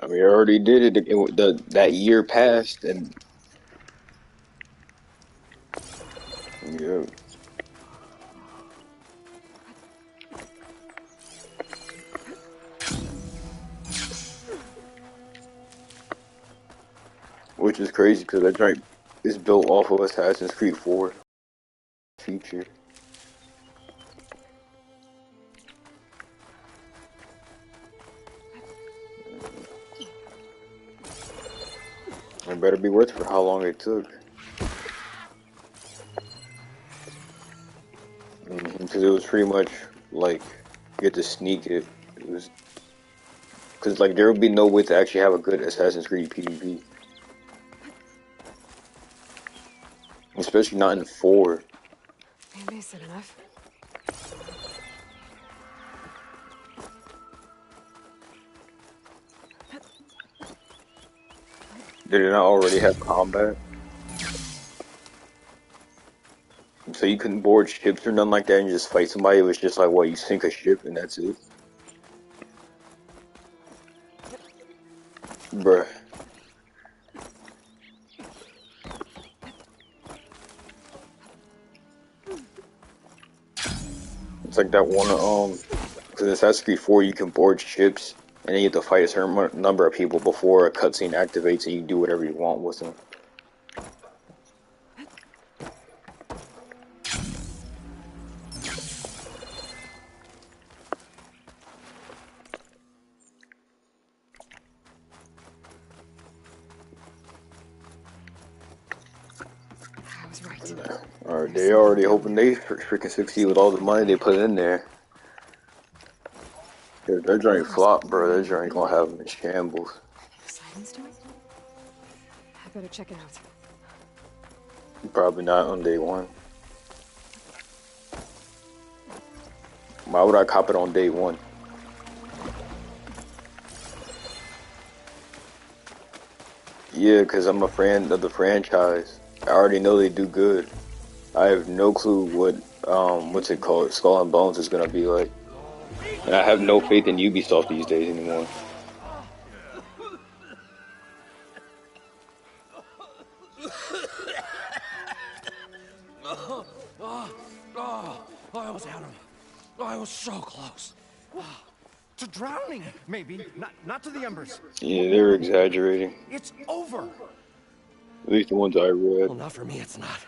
I mean, I already did it. That year passed, and yeah, which is crazy because that joint is built off of Assassin's Creed 4 feature. It better be worth it for how long it took. Because it was pretty much like you had to sneak it. It was because like there would be no way to actually have a good Assassin's Creed PvP, especially not in 4. Maybe said enough. Did it not already have combat? So you couldn't board ships or nothing like that and just fight somebody. It was just like, what, you sink a ship and that's it? Bruh. It's like that one, because in Assassin's Creed 4 you can board ships and then you have to fight a certain number of people before a cutscene activates and you do whatever you want with them. I was right. Alright, they already hoping they freaking succeed with all the money they put in there. If that joint flop, bro, that joint gonna have them in shambles. Silence to it? I better check it out. Probably not on day one. Why would I cop it on day one? Yeah, because I'm a fan of the franchise. I already know they do good. I have no clue what's it called, Skull and Bones is gonna be like. And I have no faith in Ubisoft these days anymore. I almost had him. I was so close. To drowning, maybe. Not to the embers. Yeah, they're exaggerating. It's over. At least the ones I read. Well, not for me, it's not.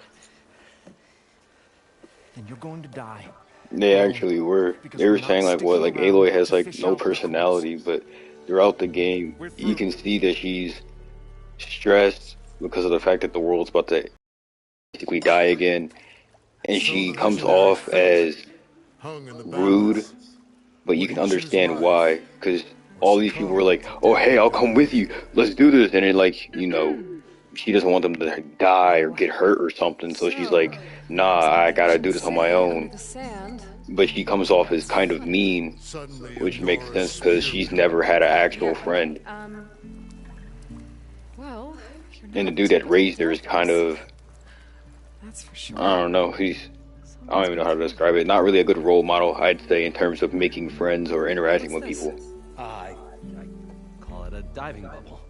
Then you're going to die. They actually were. They were saying like what, like Aloy has like no personality, but throughout the game, you can see that she's stressed because of the fact that the world's about to basically die again, and she comes off as rude, but you can understand why, because all these people were like, oh hey, I'll come with you, let's do this, and then like, you know, she doesn't want them to die or get hurt or something, so she's like, nah, I gotta do this on my own. But she comes off as kind of mean, which makes sense because she's never had an actual friend. Well, And the dude that raised her is kind of, that's for sure. I don't know, I don't even know how to describe it. Not really a good role model, I'd say, in terms of making friends or interacting with people. I call it a diving bubble.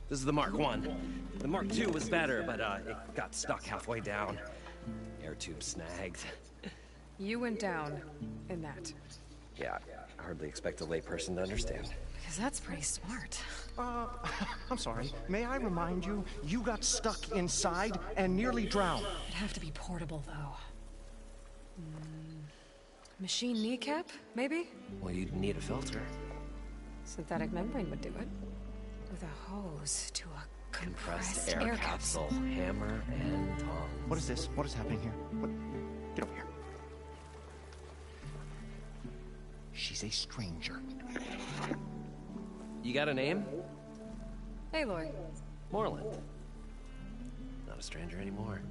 This is the Mark 1. The Mark 2 was better, but it got stuck halfway down. Air tube snagged. You went down in that. Yeah, I hardly expect a layperson to understand. Because that's pretty smart. I'm sorry. May I remind you, you got stuck inside and nearly drowned. It'd have to be portable, though. Machine kneecap, maybe? Well, you'd need a filter. Synthetic membrane would do it. With a hose to a compressed air capsule. capsule, hammer, and tongs. What is this? What is happening here? What? Get over here. She's a stranger. You got a name? Aloy. Moreland. Not a stranger anymore.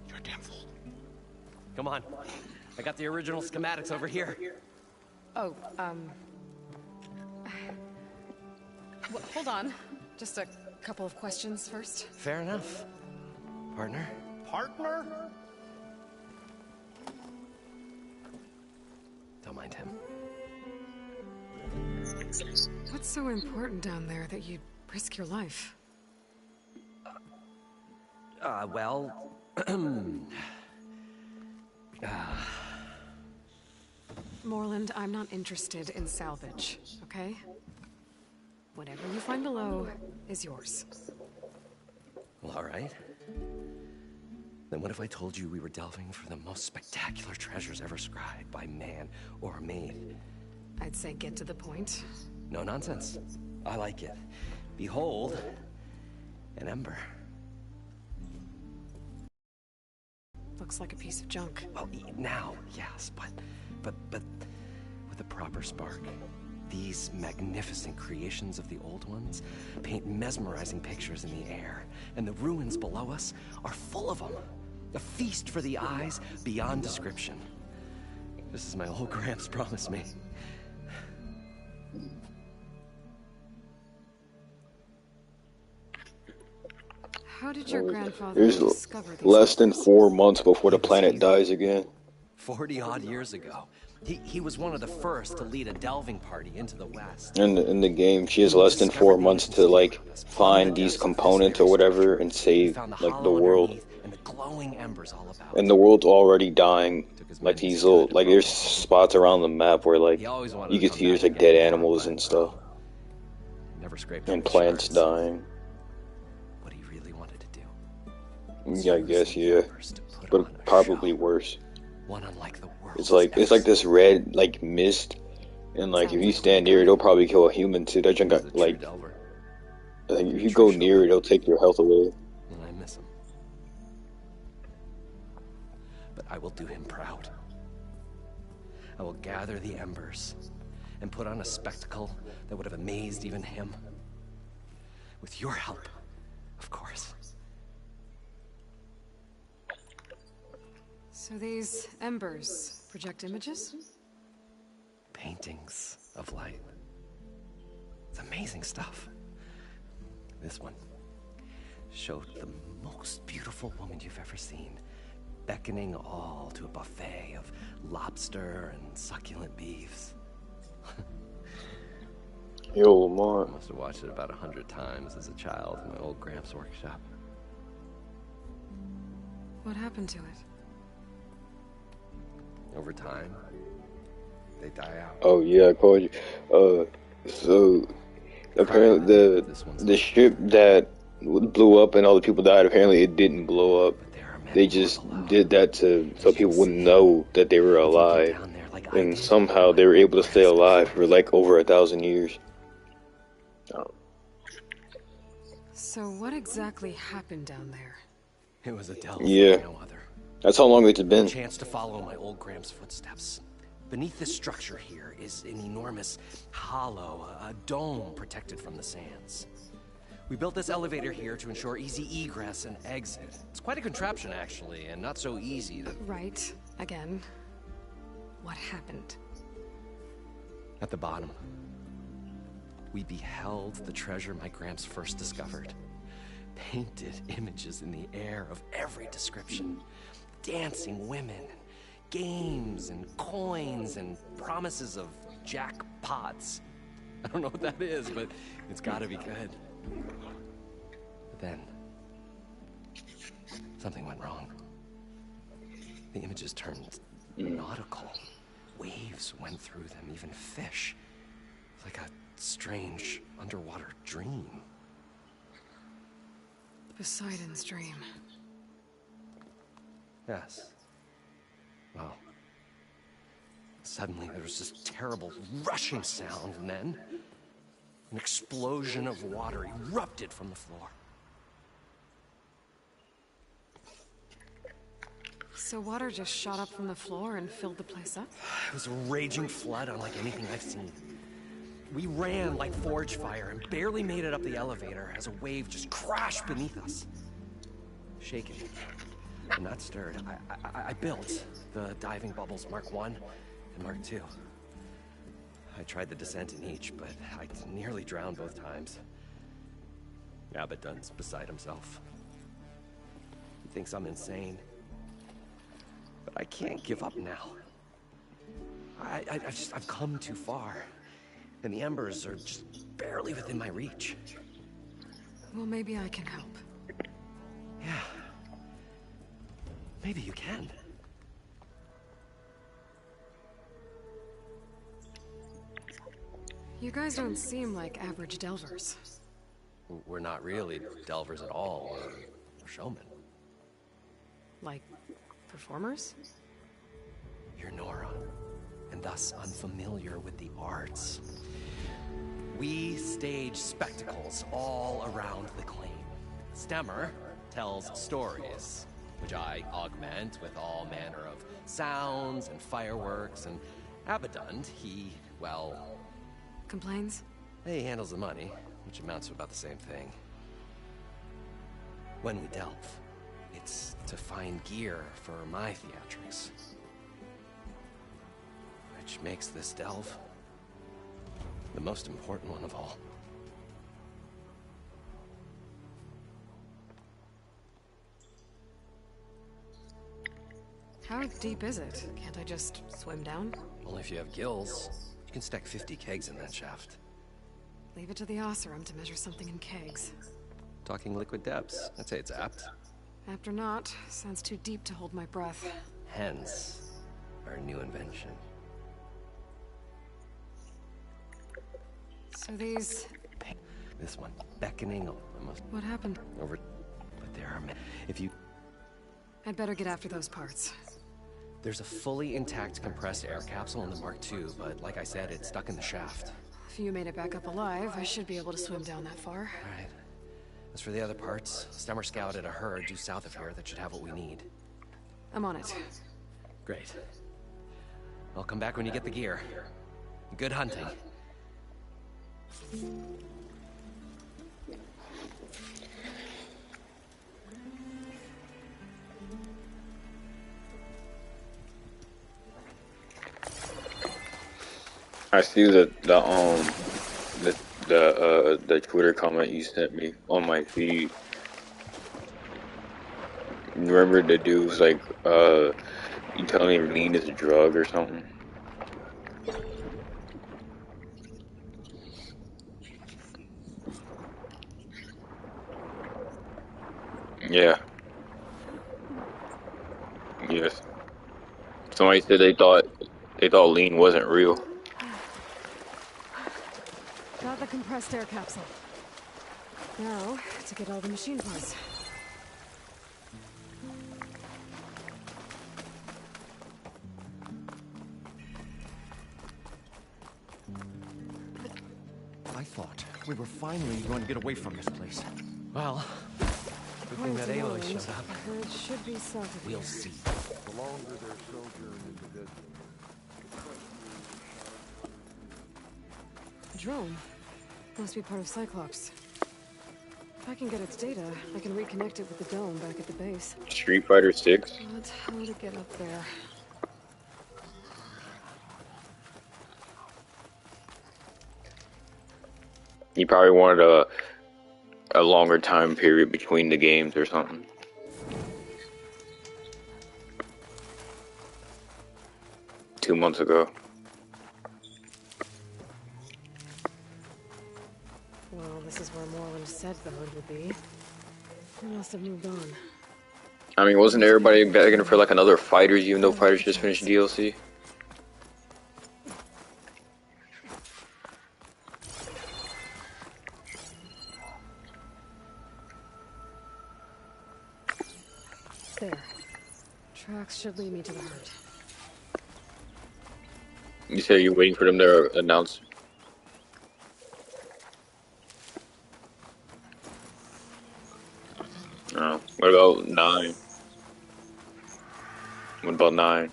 You're a damn fool. Come on. I got the original schematics over here. Oh, hold on. Just a couple of questions first. Fair enough. Partner? Partner? Don't mind him. What's so important down there that you'd risk your life? Well... Moreland, I'm not interested in salvage, okay? Whatever you find below is yours. Well, all right. Then what if I told you we were delving for the most spectacular treasures ever scribed by man or maid? I'd say get to the point. No nonsense. I like it. Behold, an ember. Looks like a piece of junk. Well, now, yes, but with a proper spark. These magnificent creations of the old ones paint mesmerizing pictures in the air, and the ruins below us are full of them. A feast for the eyes beyond description. Just as my old Gramps promised me. How did your grandfather There's discover these? less than 4 months before the planet dies again. 40-odd years ago. He was one of the first to lead a delving party into the West. In the game, she has less than 4 months to like find these components or whatever and save like the world. And the glowing embers all about. And the world's already dying. Like these little, like there's spots around the map where like you can see there's like dead animals and stuff, Never scraped and up his plants shirts. dying. What he really wanted to do. Yeah, I guess, yeah, Was to put but on a probably show, worse. one unlike the world. It's like this red like mist, and like if you stand near it, it'll probably kill a human too. That junk got like if you go near it, it'll take your health away. And I miss him. But I will do him proud. I will gather the embers and put on a spectacle that would have amazed even him. With your help, of course. So these embers project images? Paintings of light. It's amazing stuff. This one showed the most beautiful woman you've ever seen, beckoning all to a buffet of lobster and succulent beefs. Yo, Lamar. I must have watched it about 100 times as a child in my old Gramps workshop. What happened to it? Over time, they die out. Oh yeah, I called you. So apparently the ship that blew up and all the people died. Apparently it didn't blow up. They just did that so people wouldn't know that they were alive, and somehow they were able to stay alive for like over 1,000 years. So what exactly happened down there? It was a delve Yeah. like no other. That's how long it's been. A chance to follow my old Gramps' footsteps. Beneath this structure here is an enormous hollow, a dome protected from the sands. We built this elevator here to ensure easy egress and exit. It's quite a contraption, actually, and not so easy to... Right. Again. What happened? At the bottom, we beheld the treasure my Gramps first discovered. Painted images in the air of every description. Dancing women, games and coins and promises of jackpots. I don't know what that is, but it's gotta be good. But then, something went wrong. The images turned nautical. Waves went through them, even fish. Like a strange underwater dream. Poseidon's dream. Yes. Well, suddenly there was this terrible rushing sound, and then an explosion of water erupted from the floor. So water just shot up from the floor and filled the place up? It was a raging flood unlike anything I've seen. We ran like forge fire and barely made it up the elevator as a wave just crashed beneath us. Shaken and not stirred, I built the diving bubbles Mark I and Mark II. I tried the descent in each, but I nearly drowned both times. Abaddon's beside himself. He thinks I'm insane. But I can't give up now. I've come too far. and the embers are just barely within my reach. Well, maybe I can help. Yeah. Maybe you can. You guys don't seem like average delvers. We're not really delvers at all. We're showmen. Like, performers? You're Nora, and thus unfamiliar with the arts. We stage spectacles all around the claim. Stemmer tells stories, which I augment with all manner of sounds and fireworks, and Abaddon, he, well... Complains? He handles the money, which amounts to about the same thing. When we delve, it's to find gear for my theatrics. Which makes this delve the most important one of all. How deep is it? Can't I just swim down? Only if you have gills. You can stack 50 kegs in that shaft. Leave it to the Oseram to measure something in kegs. Talking liquid depths, I'd say it's apt. Apt or not, sounds too deep to hold my breath. Hence, our new invention. So these... This one, beckoning almost What happened? over... But there are many. If you... I'd better get after those parts. There's a fully intact compressed air capsule in the Mark II, but like I said, it's stuck in the shaft. If you made it back up alive, I should be able to swim down that far. Right. As for the other parts, Stemmer scouted a herd due south of here that should have what we need. I'm on it. Great. I'll come back when you get the gear. Good hunting. I see the Twitter comment you sent me on my feed. Remember the dude was like, you telling me lean is a drug or something? Yeah. Yes. Somebody said they thought lean wasn't real. Got the compressed air capsule. Now, to get all the machine parts. I thought we were finally going to get away from this place. Well, good thing that Aloy showed up. The herd should be south of We'll here. see. The longer their sojourn in the desert, Drone. Must be part of Cyclops. If I can get its data, I can reconnect it with the dome back at the base. Street Fighter 6. But how to get up there? He probably wanted a longer time period between the games or something. Two months ago. Well, this is where Moreland said the herd would be. They must have moved on. I mean, wasn't everybody begging for like another Fighters, even though Fighters just finished DLC? There. Tracks should lead me to the herd. You said you're waiting for them to announce. Oh, what about 9? What about 9?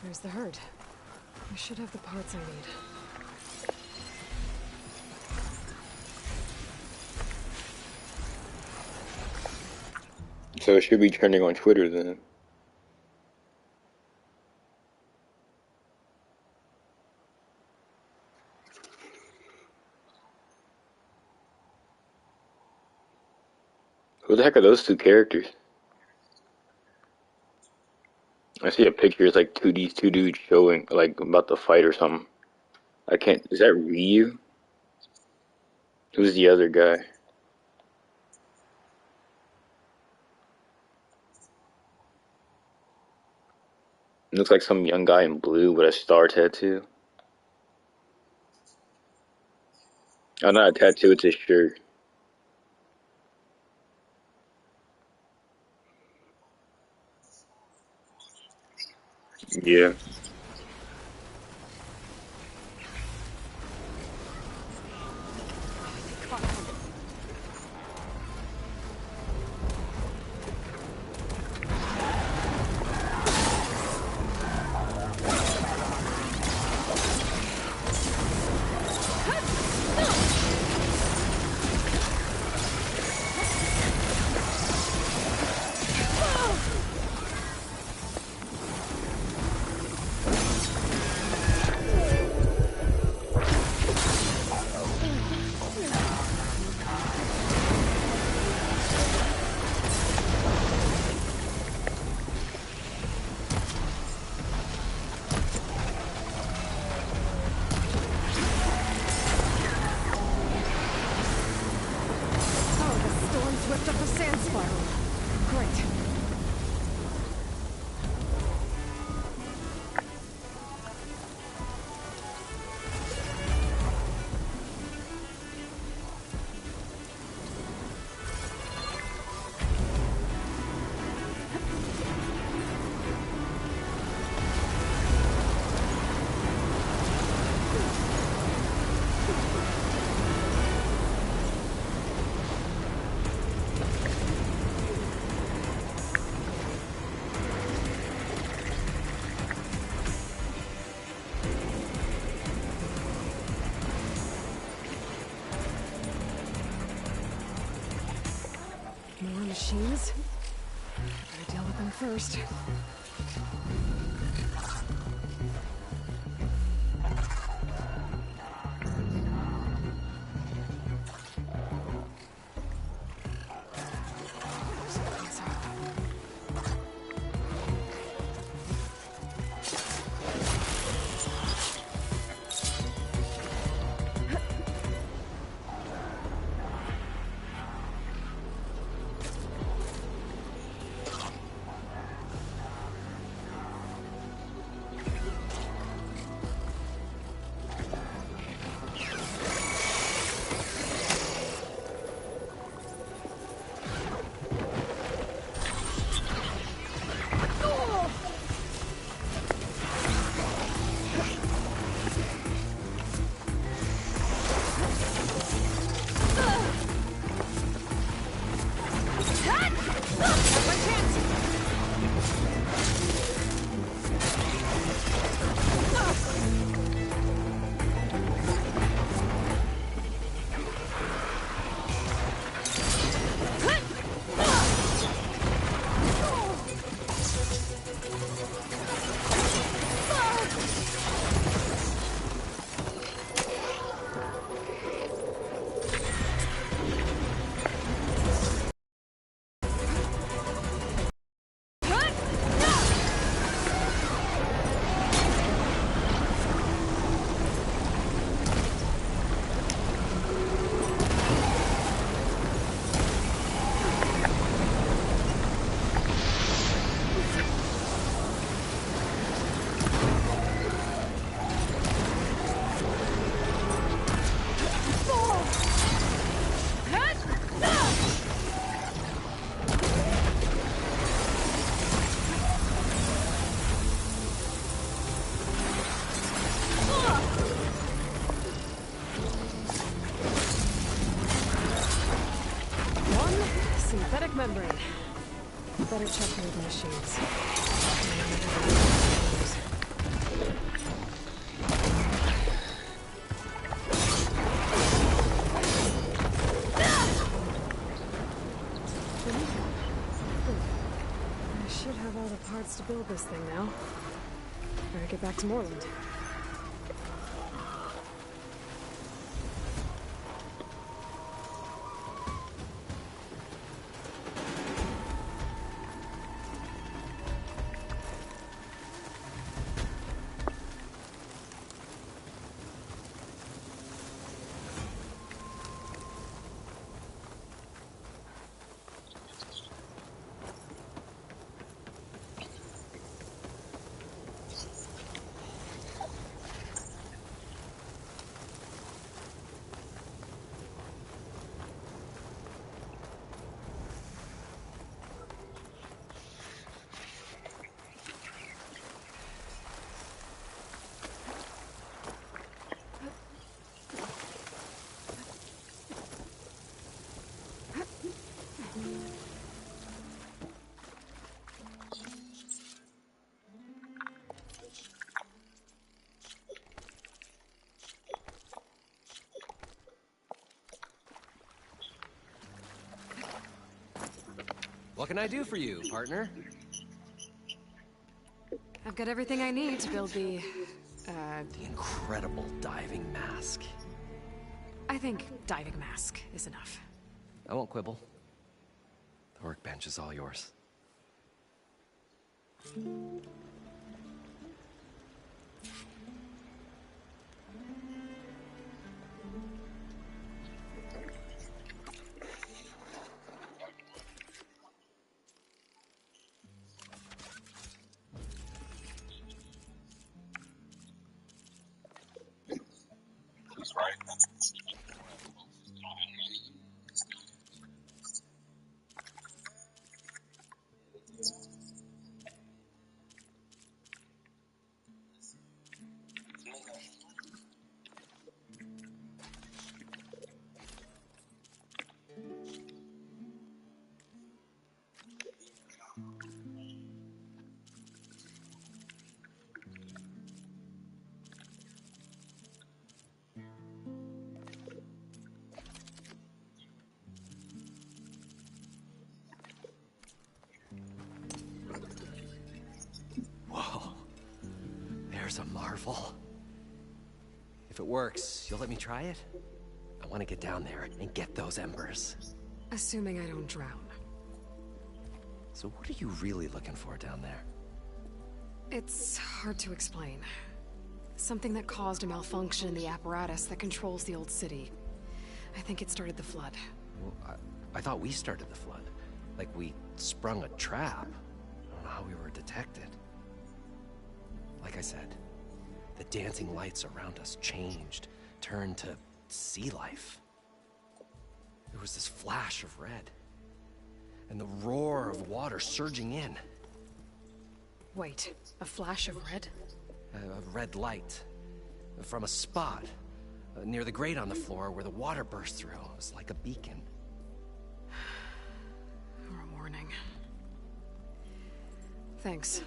There's the herd. I should have the parts I need. So it should be trending on Twitter then. Who the heck are those two characters? I see a picture. It's like two dudes showing like about to fight or something. I can't. Is that Ryu? Who's the other guy? Looks like some young guy in blue with a star tattoo. Oh, not a tattoo. It's a shirt. Yeah. Swept up a sand spiral. Great. More machines? Gotta deal with them first. Synthetic membrane. Better check the machines. I should have all the parts to build this thing now. Better get back to Moreland. What can I do for you, partner? I've got everything I need to build the incredible diving mask. I think diving mask is enough. I won't quibble. The workbench is all yours. Whoa. There's a marvel. If it works, you'll let me try it? I want to get down there and get those embers. Assuming I don't drown. So what are you really looking for down there? It's hard to explain. Something that caused a malfunction in the apparatus that controls the old city. I think it started the flood. Well, I thought we started the flood. Like we sprung a trap. I don't know how we were detected. Like I said, the dancing lights around us changed, turned to sea life. There was this flash of red, and the roar of water surging in. Wait, a flash of red? A red light from a spot near the grate on the floor where the water burst through. It was like a beacon. Or a warning. Thanks.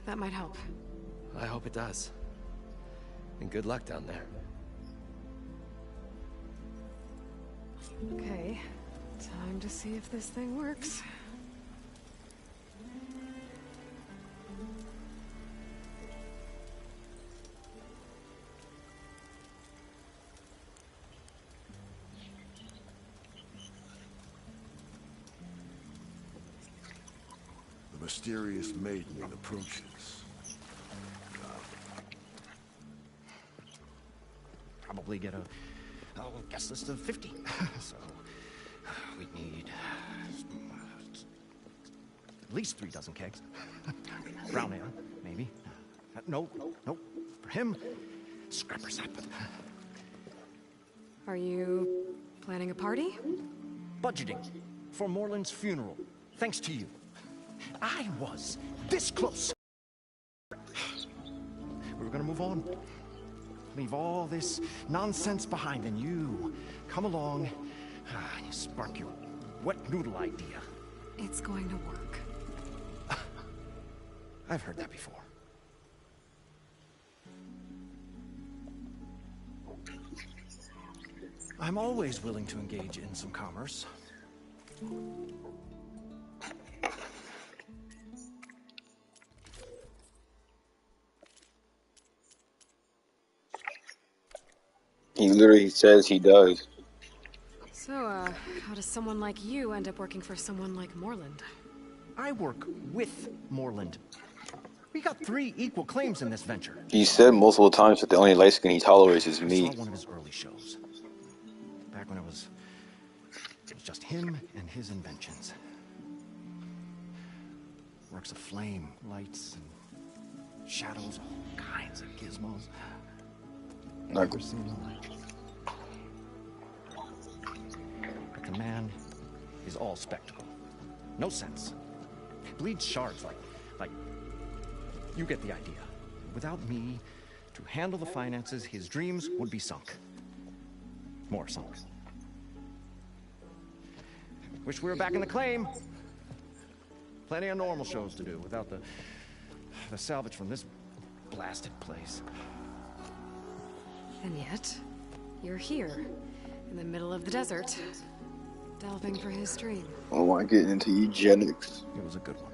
That might help. I hope it does. And good luck down there. Okay, time to see if this thing works. The mysterious maiden approaches. Probably get a guest list of 50. So we need at least 3 dozen kegs. Brown ale, maybe. No. For him, scrapper sap. Are you planning a party? Budgeting for Morland's funeral. Thanks to you. I was this close. We were gonna move on. Leave all this nonsense behind, and you come along and you spark your wet noodle idea. It's going to work. I've heard that before. I'm always willing to engage in some commerce. He literally says he does. So, how does someone like you end up working for someone like Morland? I work with Morland. We got 3 equal claims in this venture. He said multiple times that the only light skin he tolerates is I me. saw one of his early shows. Back when it was just him and his inventions. Works of flame, lights, and shadows, all kinds of gizmos. Never seen the like. But the man is all spectacle. No sense. Bleeds shards like you get the idea. Without me to handle the finances, his dreams would be sunk. More sunk. Wish we were back in the claim. Plenty of normal shows to do without the salvage from this blasted place. And yet, you're here, in the middle of the desert, Delving for his dream. I want to get into eugenics. It was a good one.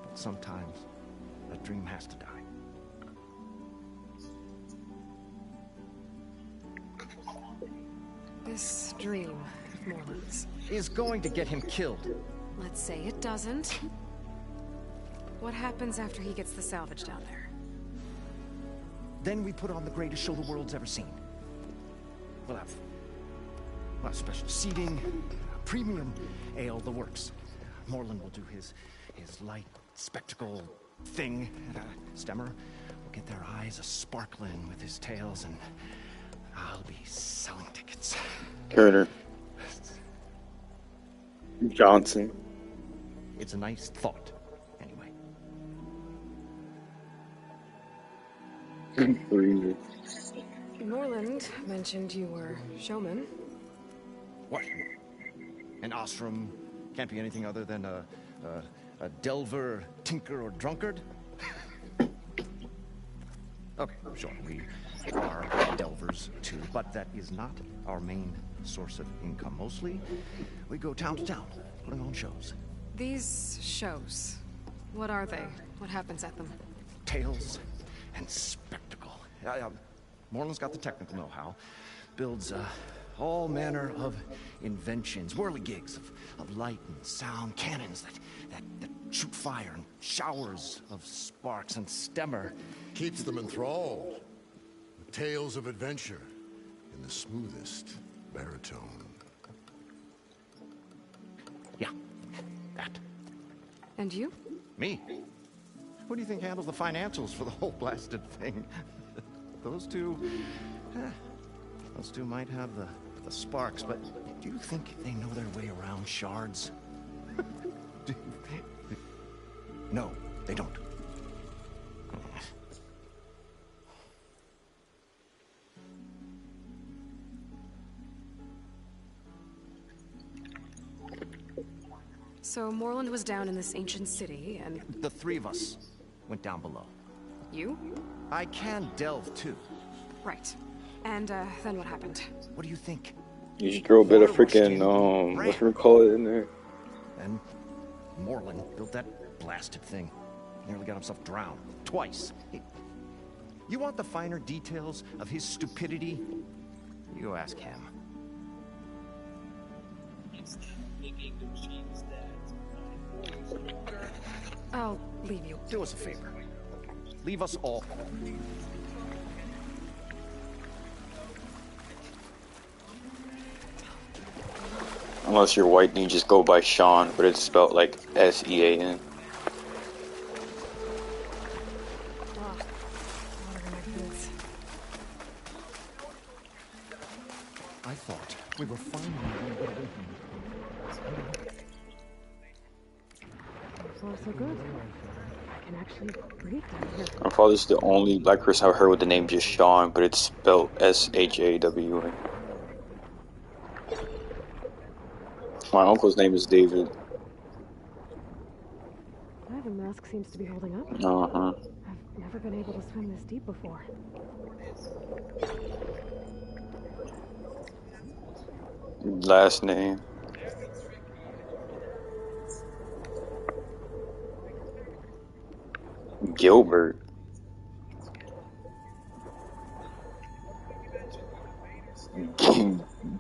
But sometimes a dream has to die. This dream of Morland's Is going to get him killed. let's say it doesn't. What happens after he gets the salvage down there? Then we put on the greatest show the world's ever seen. We'll have special seating, premium ale, the works. Morland will do his light spectacle thing. Stemmer will get their eyes a-sparkling with his tales, and I'll be selling tickets. Turner. Johnson. It's a nice thought, anyway. Morland mentioned you were showman. What? An Ostrom can't be anything other than a delver, tinker, or drunkard? Okay, sure, we are delvers too, but that is not our main source of income. Mostly, we go town to town, putting on shows. These shows, what are they? What happens at them? Tales and spectacle. Morland's got the technical know-how. Builds all manner of inventions, whirligigs of light and sound, cannons that shoot fire, and showers of sparks, and Stemmer Keeps them enthralled with tales of adventure in the smoothest baritone. Yeah, that. And you? Me? What do you think handles the financials for the whole blasted thing? Those two might have the sparks, but do you think they know their way around shards? No, they don't. So Morland was down in this ancient city, and The three of us went down below. you? I can delve too. Right. And then what happened? What do you think? You should throw a bit of Water rushed freaking, in, what do we call it in there? And Morland built that blasted thing. Nearly got himself drowned. Twice. You want the finer details of his stupidity? You ask him. I'll leave you. Do us a favor. Leave us all. Unless you're white and you just go by Sean, but it's spelled like S-E-A-N. Water in my boots. I thought we were finally going to get away from So far, so good. I can actually breathe down here. My father's the only black person I've heard with the name just Sean, but it's spelled S-H-A-W-N. My uncle's name is David. Diving mask seems to be holding up. Uh-huh. I've never been able to swim this deep before. Last name. Gilbert.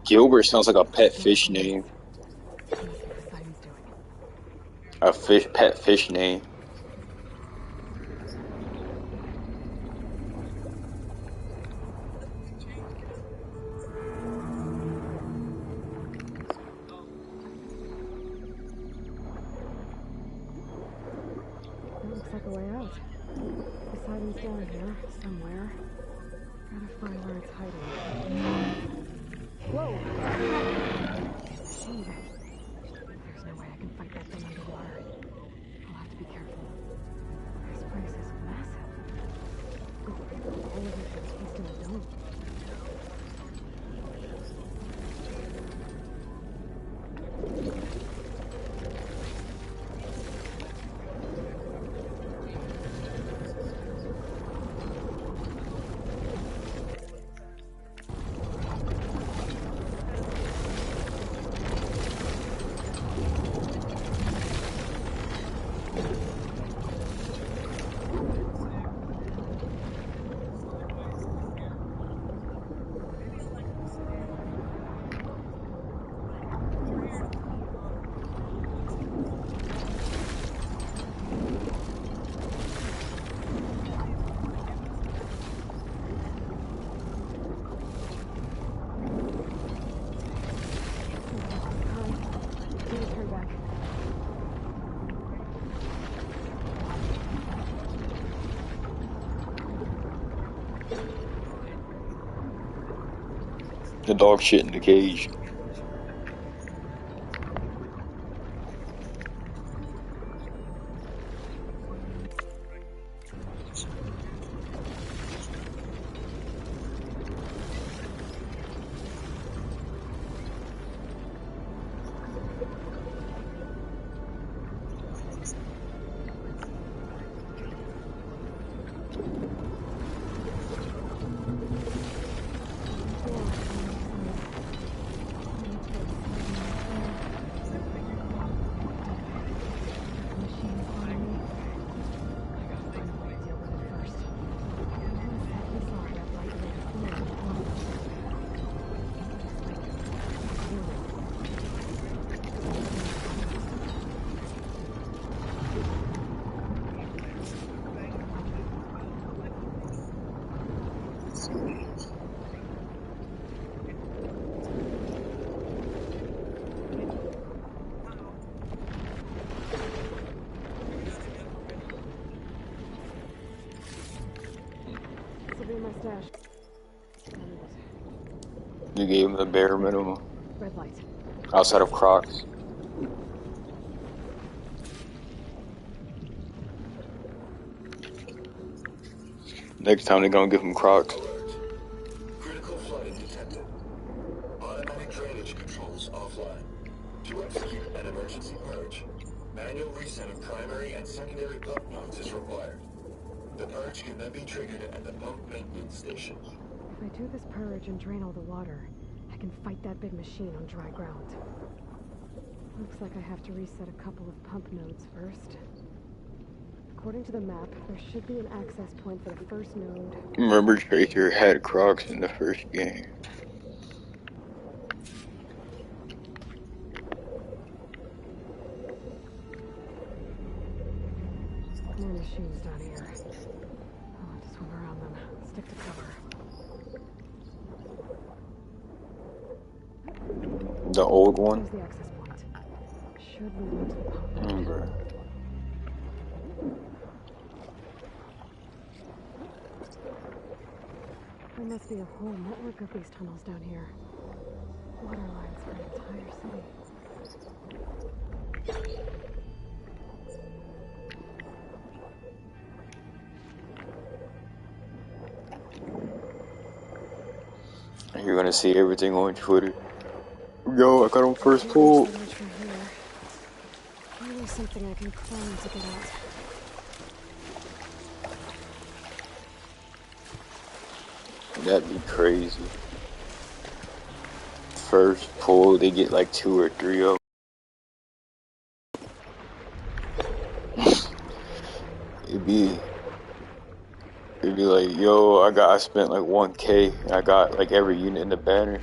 Gilbert sounds like a pet fish name. Must be Poseidon's doing. A pet fish name. That looks like a way out. Poseidon's down here, somewhere. Gotta find where it's hiding. Whoa! Shit. There's no way I can fight that thing underwater. I'll have to be careful. This place is massive. All of it is encased in a dome. The dog shit in the cage. You gave him the bare minimum. Red light. Outside of Crocs. Next time they're gonna give him Crocs. Critical flooding detected. Automatic drainage controls offline. To execute an emergency purge, manual reset of primary and secondary pump nodes is required. The purge can then be triggered at the pump maintenance station. If I do this purge and drain all the water, I can fight that big machine on dry ground. Looks like I have to reset a couple of pump nodes first. According to the map, there should be an access point for the first node. Remember, Tracer had Crocs in the first game. More machines down here. I'll have to swim around them. Stick to cover. The old one? There's the access point. Should lead into the pump node. Remember. There must be a whole network of these tunnels down here. Water lines for an entire city. You're gonna see everything on Twitter. Yo, I got on first pull. Maybe something I can clone to get out. That'd be crazy. First pull, they get like 2 or 3 of them. It'd be like, yo, I spent like 1K. I got like every unit in the banner.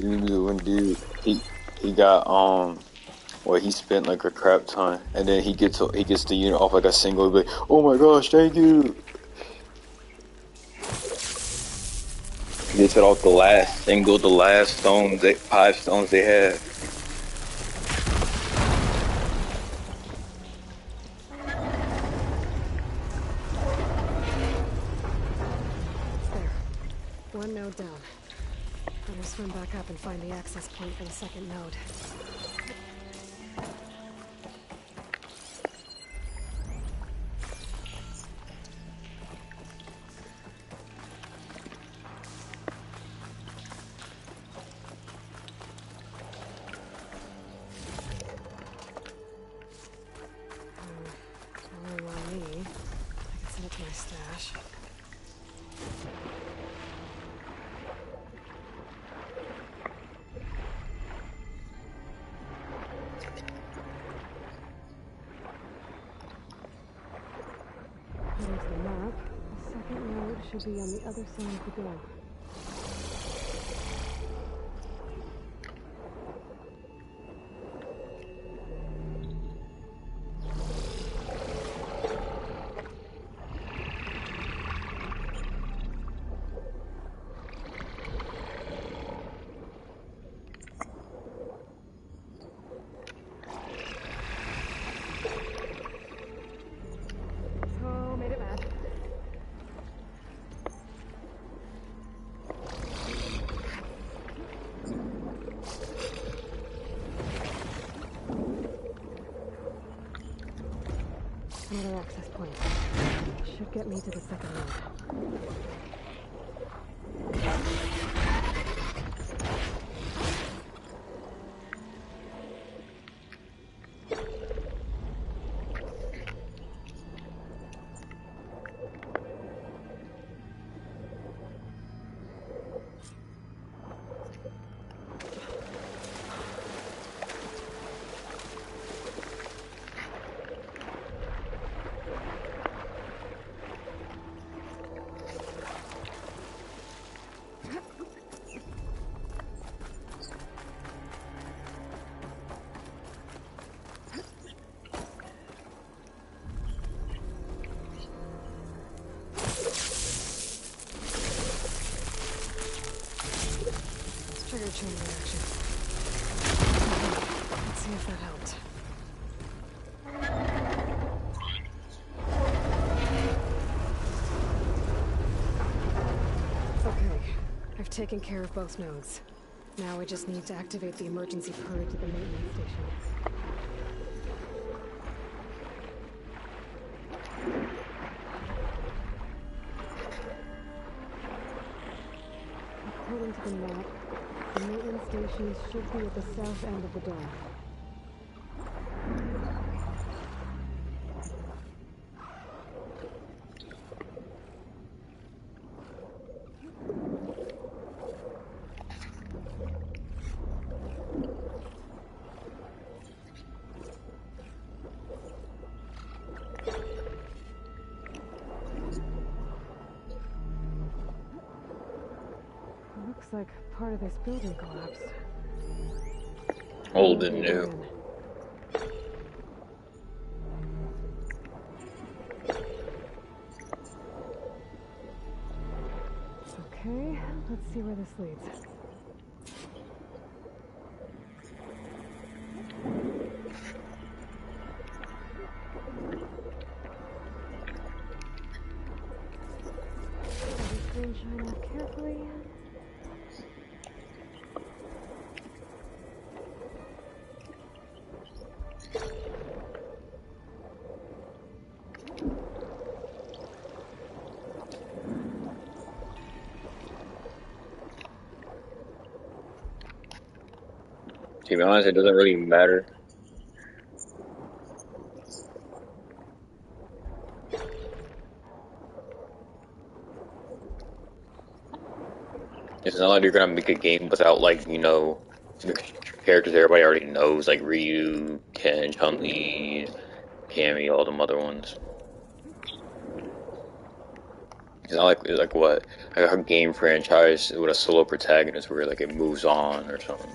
One dude, he got well, he spent like a crap ton, and then he gets the unit off like a single. He'll be like, oh my gosh, thank you. They set off the last single, the last stones, 5 stones they had. There. One node down. I'm gonna swim back up and find the access point for the second node. Only on me. I can send it to my stash. According to the map, the second node should be on the other side of the globe. should get me to the second node. Trigger chain reaction. Let's see if that helped. Okay, I've taken care of both nodes. Now I just need to activate the emergency purge at the maintenance station. According to the map, the maintenance stations should be at the south end of the dome. Looks like part of this building collapsed. Old and new. Okay, let's see where this leads. Shine up carefully. To be honest, it doesn't really matter. It's not like you're gonna make a game without, like, you know, characters everybody already knows, like Ryu, Ken, Chun-Li, Cammy, all them other ones. It's not like what, like a game franchise with a solo protagonist where like it moves on or something.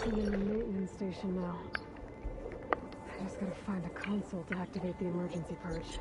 I'm in the maintenance station now. I just gotta find a console to activate the emergency purge.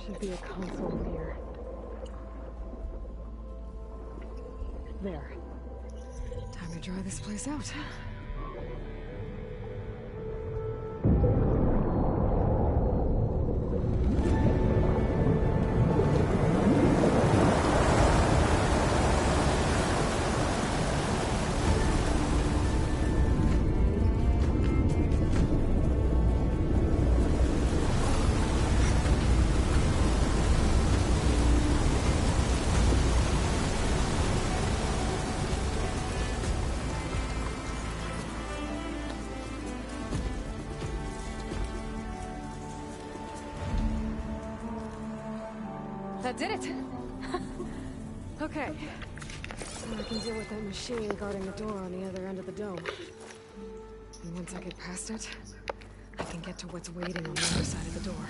Should be a console here. There. Time to dry this place out. That did it! Okay. Now I can deal with that machine guarding the door on the other end of the dome. And once I get past it, I can get to what's waiting on the other side of the door.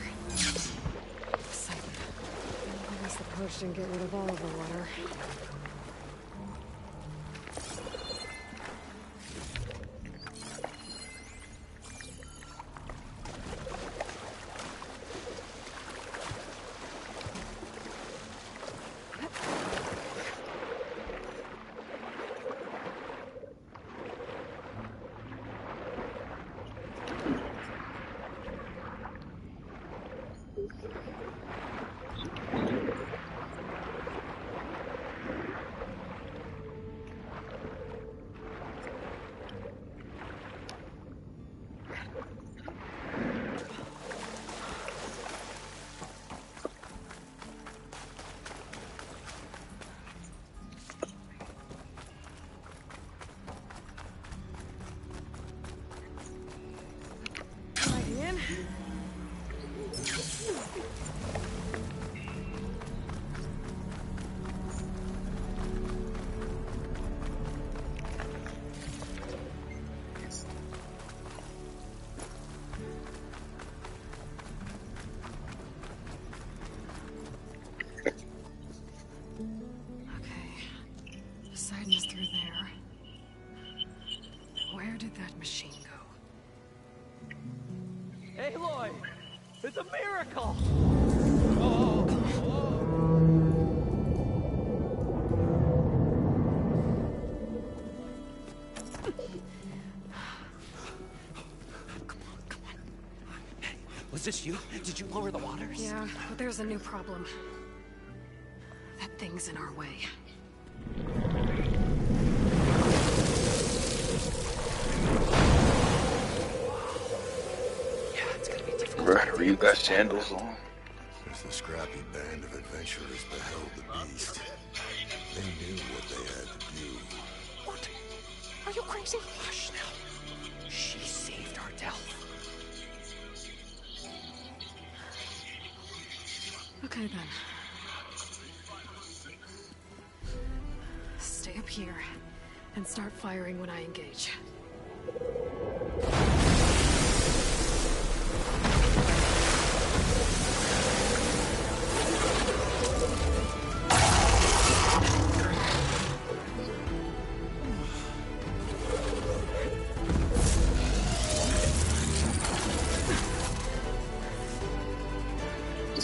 Exciting. I guess the purge didn't get rid of all of the water. Poseidon's through there. Where did that machine go? Aloy! It's a miracle! Was this you? Did you lower the waters? Yeah, but there's a new problem. That thing's in our way. Yeah, it's gonna be difficult. Bro, you got sandals on? As the scrappy band of adventurers beheld the beast, they knew what they had to do. What? Are you crazy? Hush now. She saved our Delph. Okay then. Stay up here and start firing when I engage.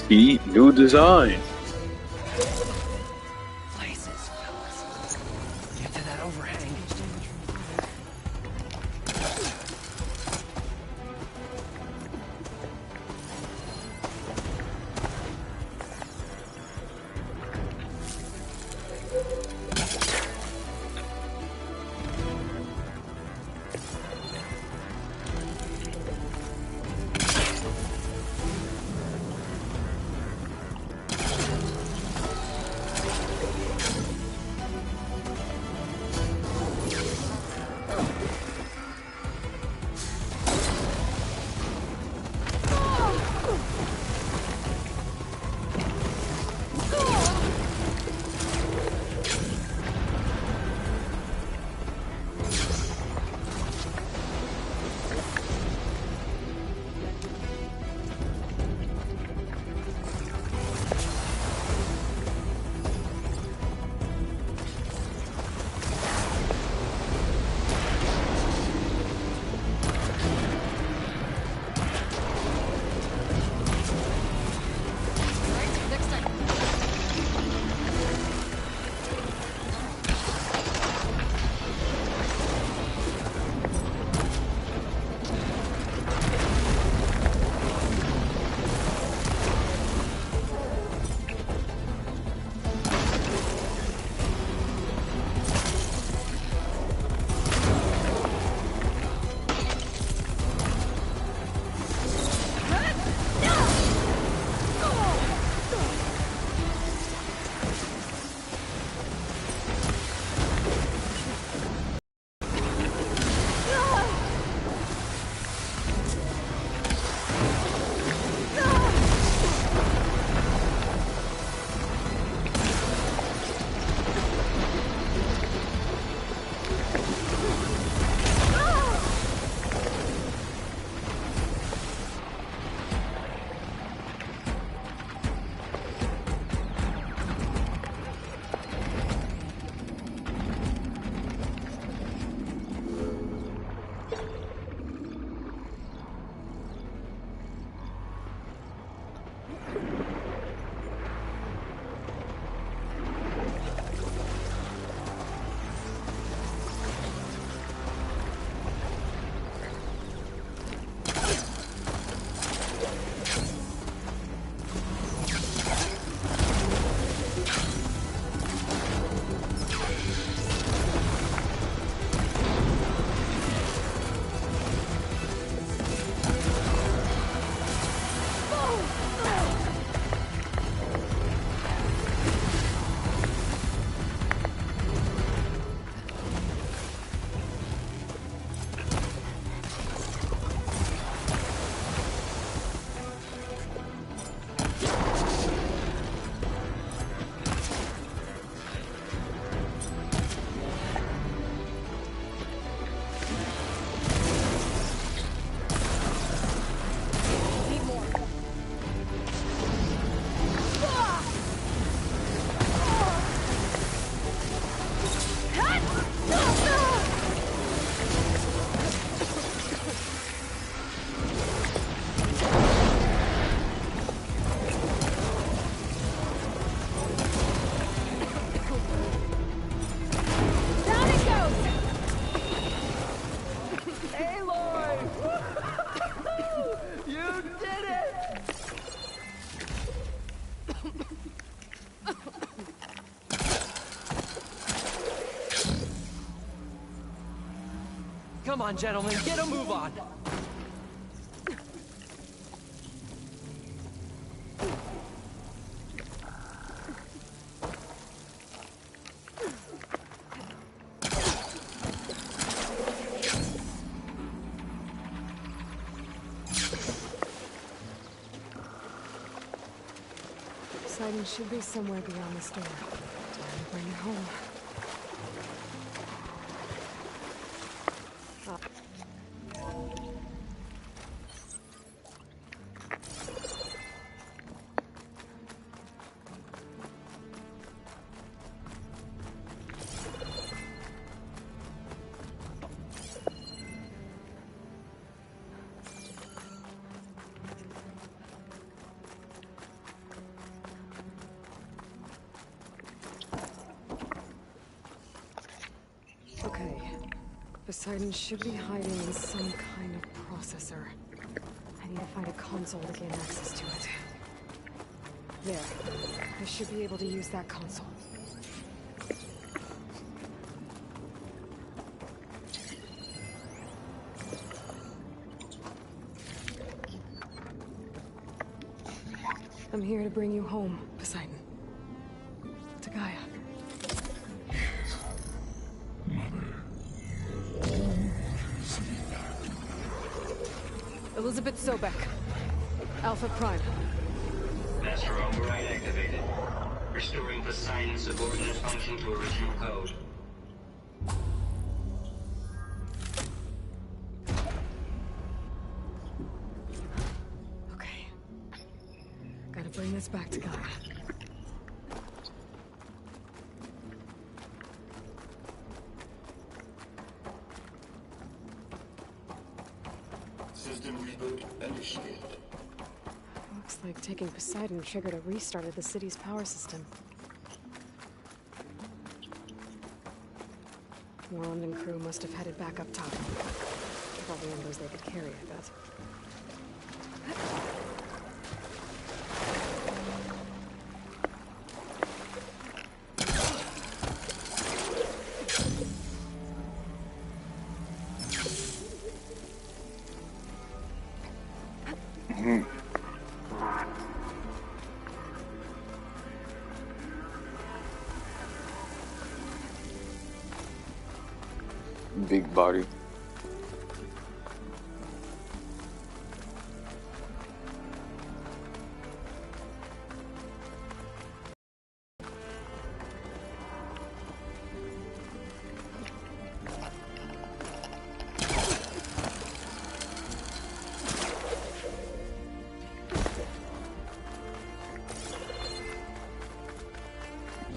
See, new design. Places, fellas. Get to that overhang. Come on, gentlemen, get a move on! Poseidon should be somewhere beyond this door. Time to bring it home. Okay. Poseidon should be hiding in some kind of processor. I need to find a console to gain access to it. There. I should be able to use that console. I'm here to bring you home, Poseidon. To Gaia. Elizabeth Sobek. Alpha Prime. Master override activated. Restoring Poseidon's subordinate function to original code. Okay. Gotta bring this back to Gaia. System reboot initiated. Looks like taking Poseidon triggered a restart of the city's power system. Warland and crew must have headed back up top. With all the embers they could carry, I bet. Big body.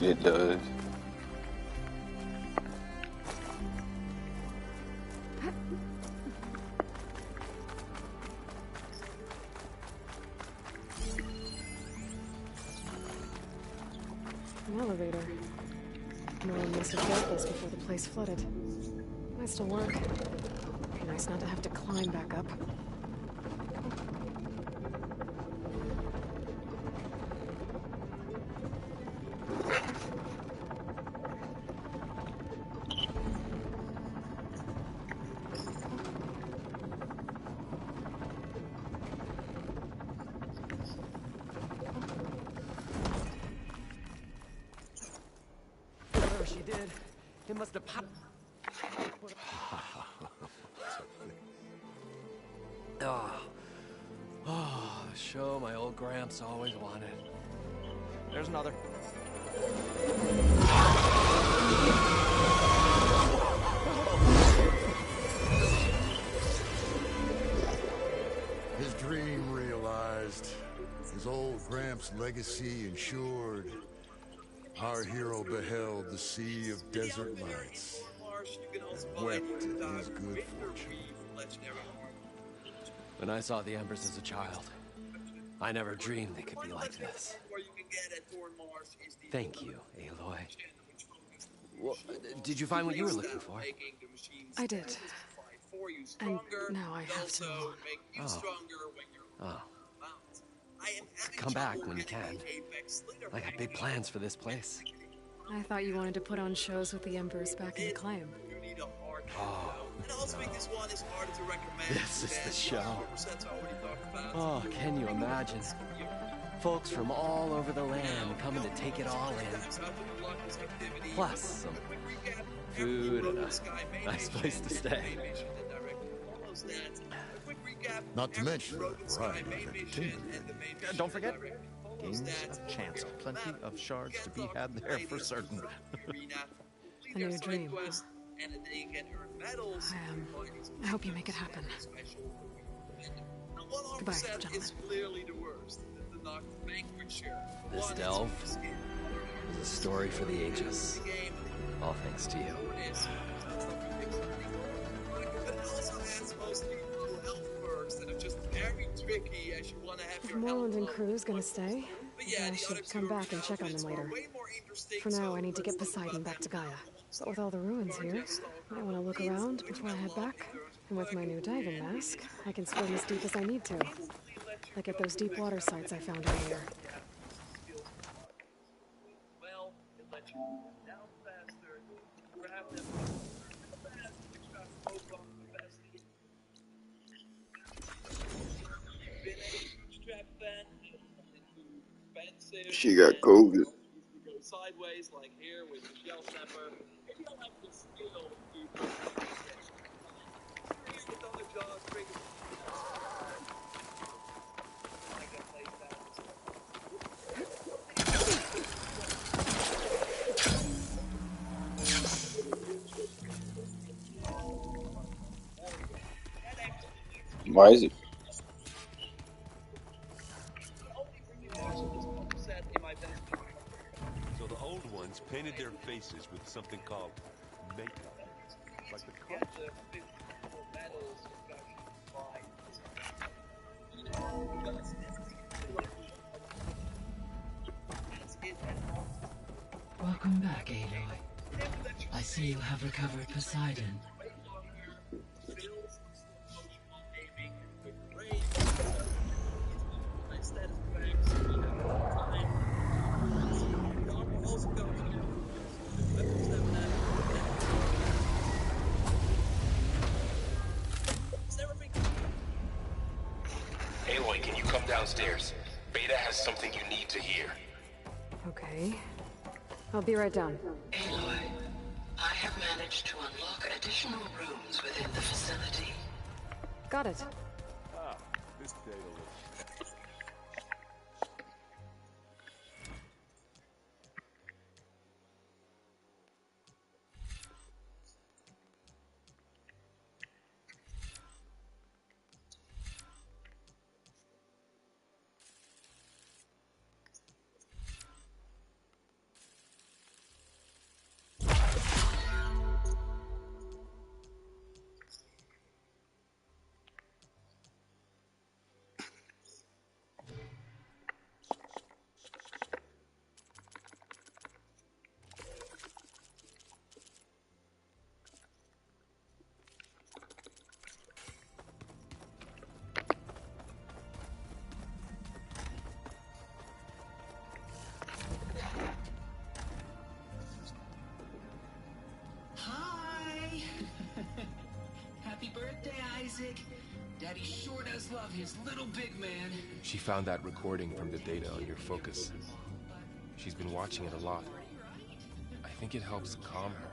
It does. An elevator. No one must have built this before the place flooded. Might still work. Be nice not to have to climb back up. Whatever she did, it must have popped. Oh, the show my old Gramps always wanted. There's another. His dream realized. His old Gramps' legacy ensured. Our hero beheld the sea of desert lights. Wept at his good fortune. When I saw the embers as a child, I never dreamed they could be like this. Thank you, Aloy. Well, did you find what you were looking for? I did. And now I have to move on. Oh. Come back when you can. I got big plans for this place. I thought you wanted to put on shows with the Embers back in the Claim. Oh, also think this one is harder to recommend. This is the show. Oh, can you imagine? Folks from all over the land coming to take it all in. Plus some food and a nice place to stay. Not to mention the variety of entertainment. Don't forget, games of chance. Plenty of shards to be had there for certain. A new dream. I hope you make it happen. Goodbye, gentlemen. This delve is a story for the ages. All thanks to you. If Moreland and crew's gonna stay, I should come back and check on them later. For now, I need to get Poseidon back to Gaia. But with all the ruins here, I want to look around before I head back. And with my new diving mask, I can swim as deep as I need to. Like at those deep water sites I found earlier. She got COVID. Sideways like here with the shell snapper. If you don't have the skill, you with other jaws, bring Why is it? So the old ones painted their faces with something called makeup. Like the culture. Welcome back, Aloy. I see you have recovered Poseidon. Aloy, can you come downstairs? Beta has something you need to hear. Okay. I'll be right down. Aloy, I have managed to unlock additional rooms within the facility. Got it. Ah, this data looks... Daddy sure does love his little big man. She found that recording from the data on your focus. She's been watching it a lot. I think it helps calm her.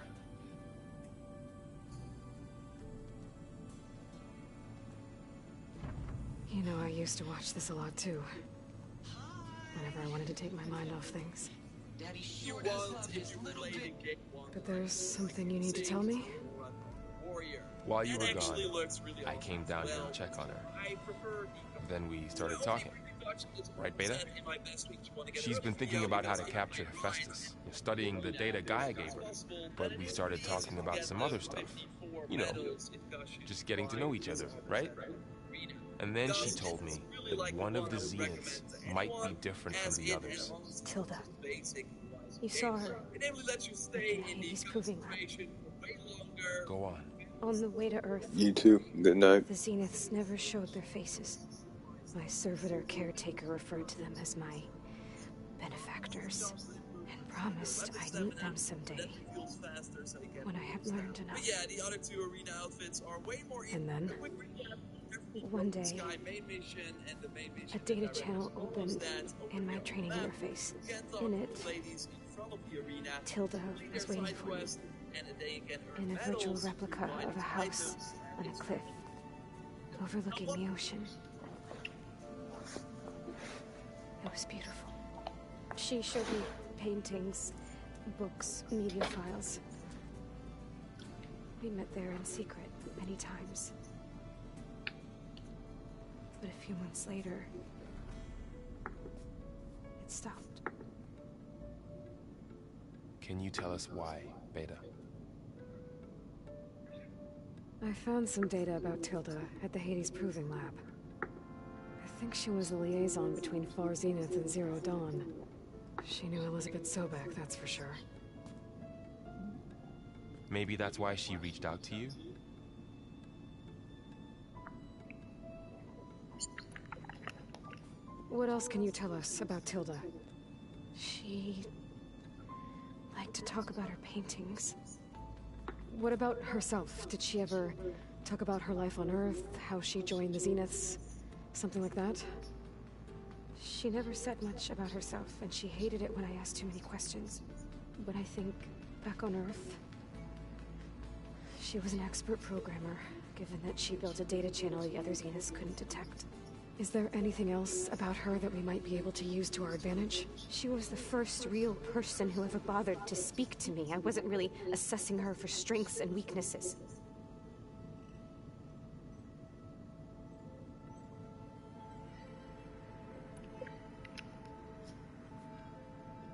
You know, I used to watch this a lot too. Whenever I wanted to take my mind off things. Daddy sure does love his little big... But there's something you need to tell me? While you were gone, I came down here to check on her. Then we started talking. Right, Beta? She's been thinking about how to capture Hephaestus, studying the data Gaia gave her. But we started talking about some other stuff. You know, just getting to know each other, right? And then she told me that one of the Zeniths might be different from the others. Tilda. You saw her. He's proving that. Go on. On the way to Earth. You too. Good night. The Zeniths never showed their faces. My servitor caretaker referred to them as my benefactors, and promised I'd meet them someday. levels faster, so you get. When I had learned enough. But yeah, the other two arena outfits are way more. And then, one day, a data channel opened in my training interface. In it, Tilda was waiting for me. In a virtual replica of a house on a cliff, overlooking the ocean. It was beautiful. She showed me paintings, books, media files. We met there in secret many times. But a few months later, it stopped. Can you tell us why, Beta? I found some data about Tilda at the Hades Proving Lab. I think she was the liaison between Far Zenith and Zero Dawn. She knew Elizabeth Sobek, that's for sure. Maybe that's why she reached out to you? What else can you tell us about Tilda? She liked to talk about her paintings. What about herself? Did she ever talk about her life on Earth, how she joined the Zeniths, something like that? She never said much about herself, and she hated it when I asked too many questions. But I think, back on Earth, she was an expert programmer, given that she built a data channel the other Zeniths couldn't detect. Is there anything else about her that we might be able to use to our advantage? She was the first real person who ever bothered to speak to me. I wasn't really assessing her for strengths and weaknesses.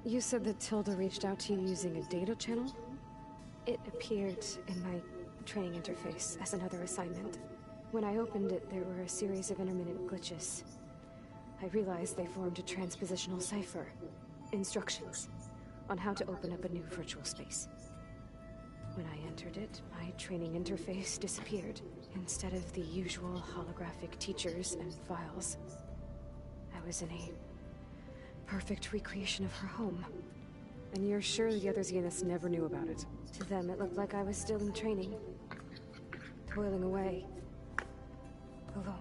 You said that Tilda reached out to you using a data channel? It appeared in my training interface as another assignment. When I opened it, there were a series of intermittent glitches. I realized they formed a transpositional cipher. Instructions on how to open up a new virtual space. When I entered it, my training interface disappeared. Instead of the usual holographic teachers and files, I was in a perfect recreation of her home. And you're sure the other Zeniths never knew about it? To them, it looked like I was still in training, toiling away. Alone.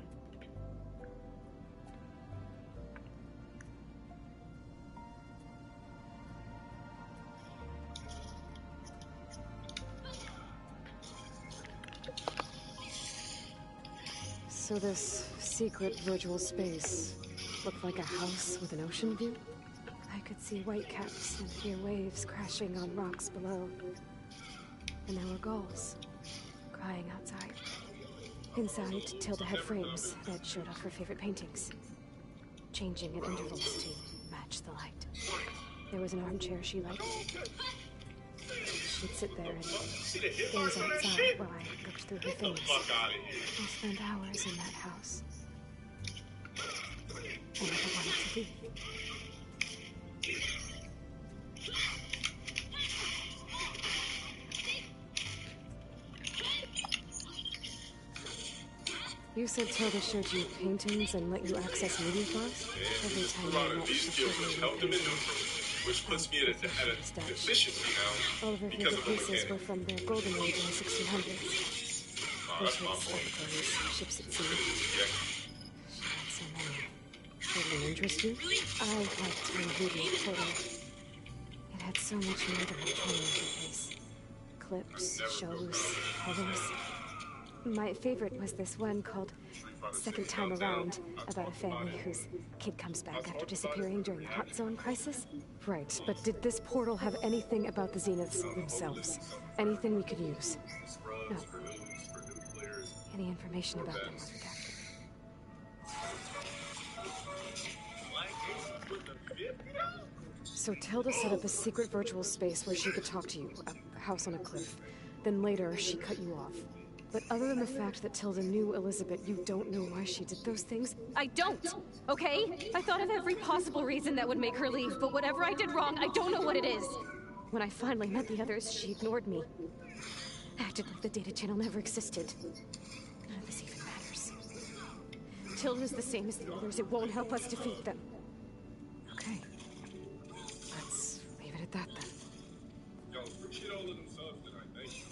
So this secret virtual space looked like a house with an ocean view? I could see white caps and hear waves crashing on rocks below. And there were gulls crying outside. Inside, Tilda had frames that showed off her favorite paintings, changing at intervals to match the light. There was an armchair she liked. She'd sit there and gaze outside while I looked through her things. I spent hours in that house. I never wanted to leave. You said Tilda showed you paintings and let you access media files? Every time I met, she showed me paintings. Which puts me at a deficiency now. All of her favorite pieces were from the Golden Age in the 1600s. Portraits, oracles, ships at sea. She had so many. Did it interest you? I liked her media portal. It had so much more than a training interface. Clips, shows, colors. My favorite was this one called Second Time Around, about a family whose kid comes back after disappearing during the Hot Zone crisis. Right, but did this portal have anything about the Zeniths themselves? Anything we could use? No. Any information about them was redacted. So Tilda set up a secret virtual space where she could talk to you, a house on a cliff. Then later, she cut you off. But other than the fact that Tilda knew Elizabeth, you don't know why she did those things? I don't, okay? I thought of every possible reason that would make her leave, but whatever I did wrong, I don't know what it is. When I finally met the others, she ignored me. Acted like the data channel never existed. None of this even matters. Tilda's the same as the others. It won't help us defeat them. Okay. Let's leave it at that then. shit all of themselves tonight, thank you.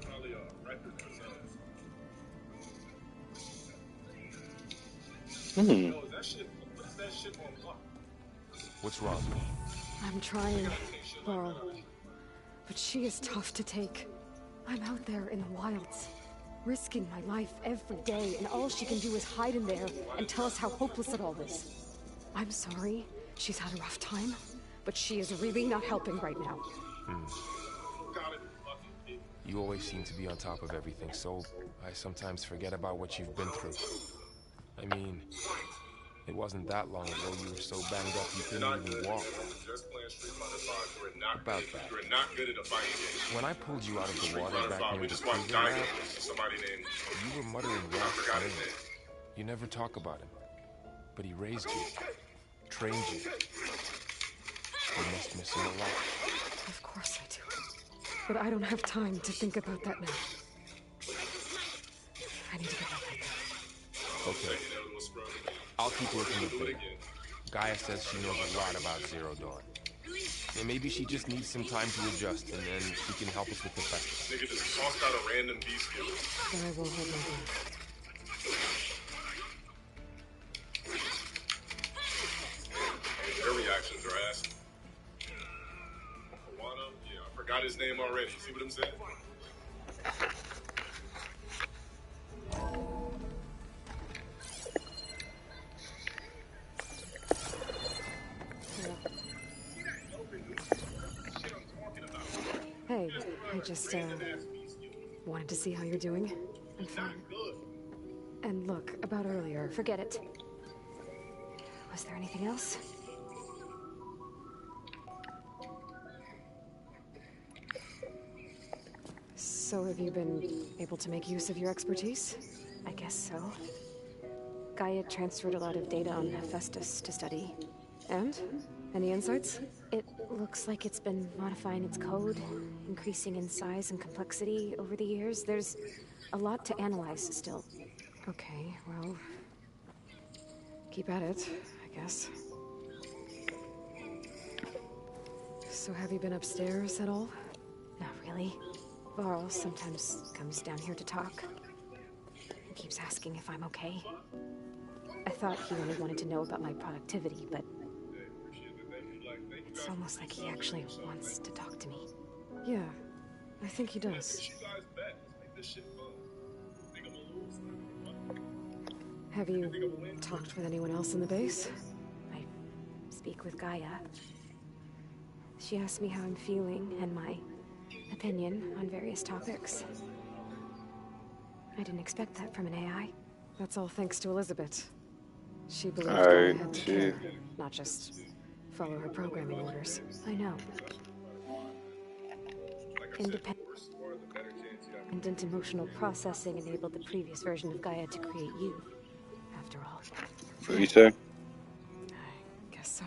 Probably record themselves. No, is that shit, what's that shit on lock? What's wrong? I'm trying, Varl. But she is tough to take. I'm out there in the wilds, risking my life every day, and all she can do is hide in there and tell us how hopeless it all is. I'm sorry, she's had a rough time, but she is really not helping right now. You always seem to be on top of everything, so I sometimes forget about what you've been through. I mean, it wasn't that long ago you were so banged up you couldn't even walk. About that. You're not good at a fighting game. When I pulled you out of the water back near the Kruger lab, you were muttering Ralph's name. You never talk about him. But he raised you, trained you. You must miss him a lot. Of course I do. But I don't have time to think about that now. I need to get back out there. Okay. I'll keep looking at Beta. Gaia says she knows a lot about Zero Dawn. And maybe she just needs some time to adjust, and then she can help us with the festival. Nigga just tossed out a random beast killer. Then I won't hold my hand. Their reactions are ass. Wano, yeah, I forgot his name already. See what I'm saying? Hey, I just, wanted to see how you're doing. I'm fine. And look, about earlier, Forget it. was there anything else? So have you been able to make use of your expertise? I guess so. Gaia transferred a lot of data on Hephaestus to study. And? Any insights? It looks like it's been modifying its code, increasing in size and complexity over the years. There's a lot to analyze still. Okay, well... keep at it, I guess. So have you been upstairs at all? Not really. Varl sometimes comes down here to talk. He keeps asking if I'm okay. I thought he only wanted to know about my productivity, but... it's almost like he actually wants to talk to me. Yeah, I think he does. Have you talked with anyone else in the base? I speak with Gaia. She asked me how I'm feeling and my opinion on various topics. I didn't expect that from an AI. That's all thanks to Elizabeth. She believed I had to care, not just follow her programming orders. I know. Independent emotional processing enabled the previous version of Gaia to create you, after all. What do you say? I guess so.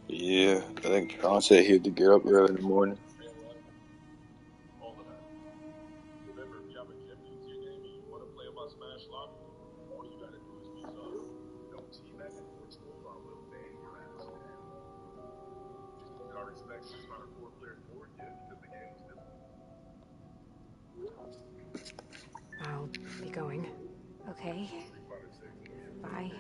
Yeah, I think Tron said he had to get up early in the morning. I'll be going. Okay. Bye.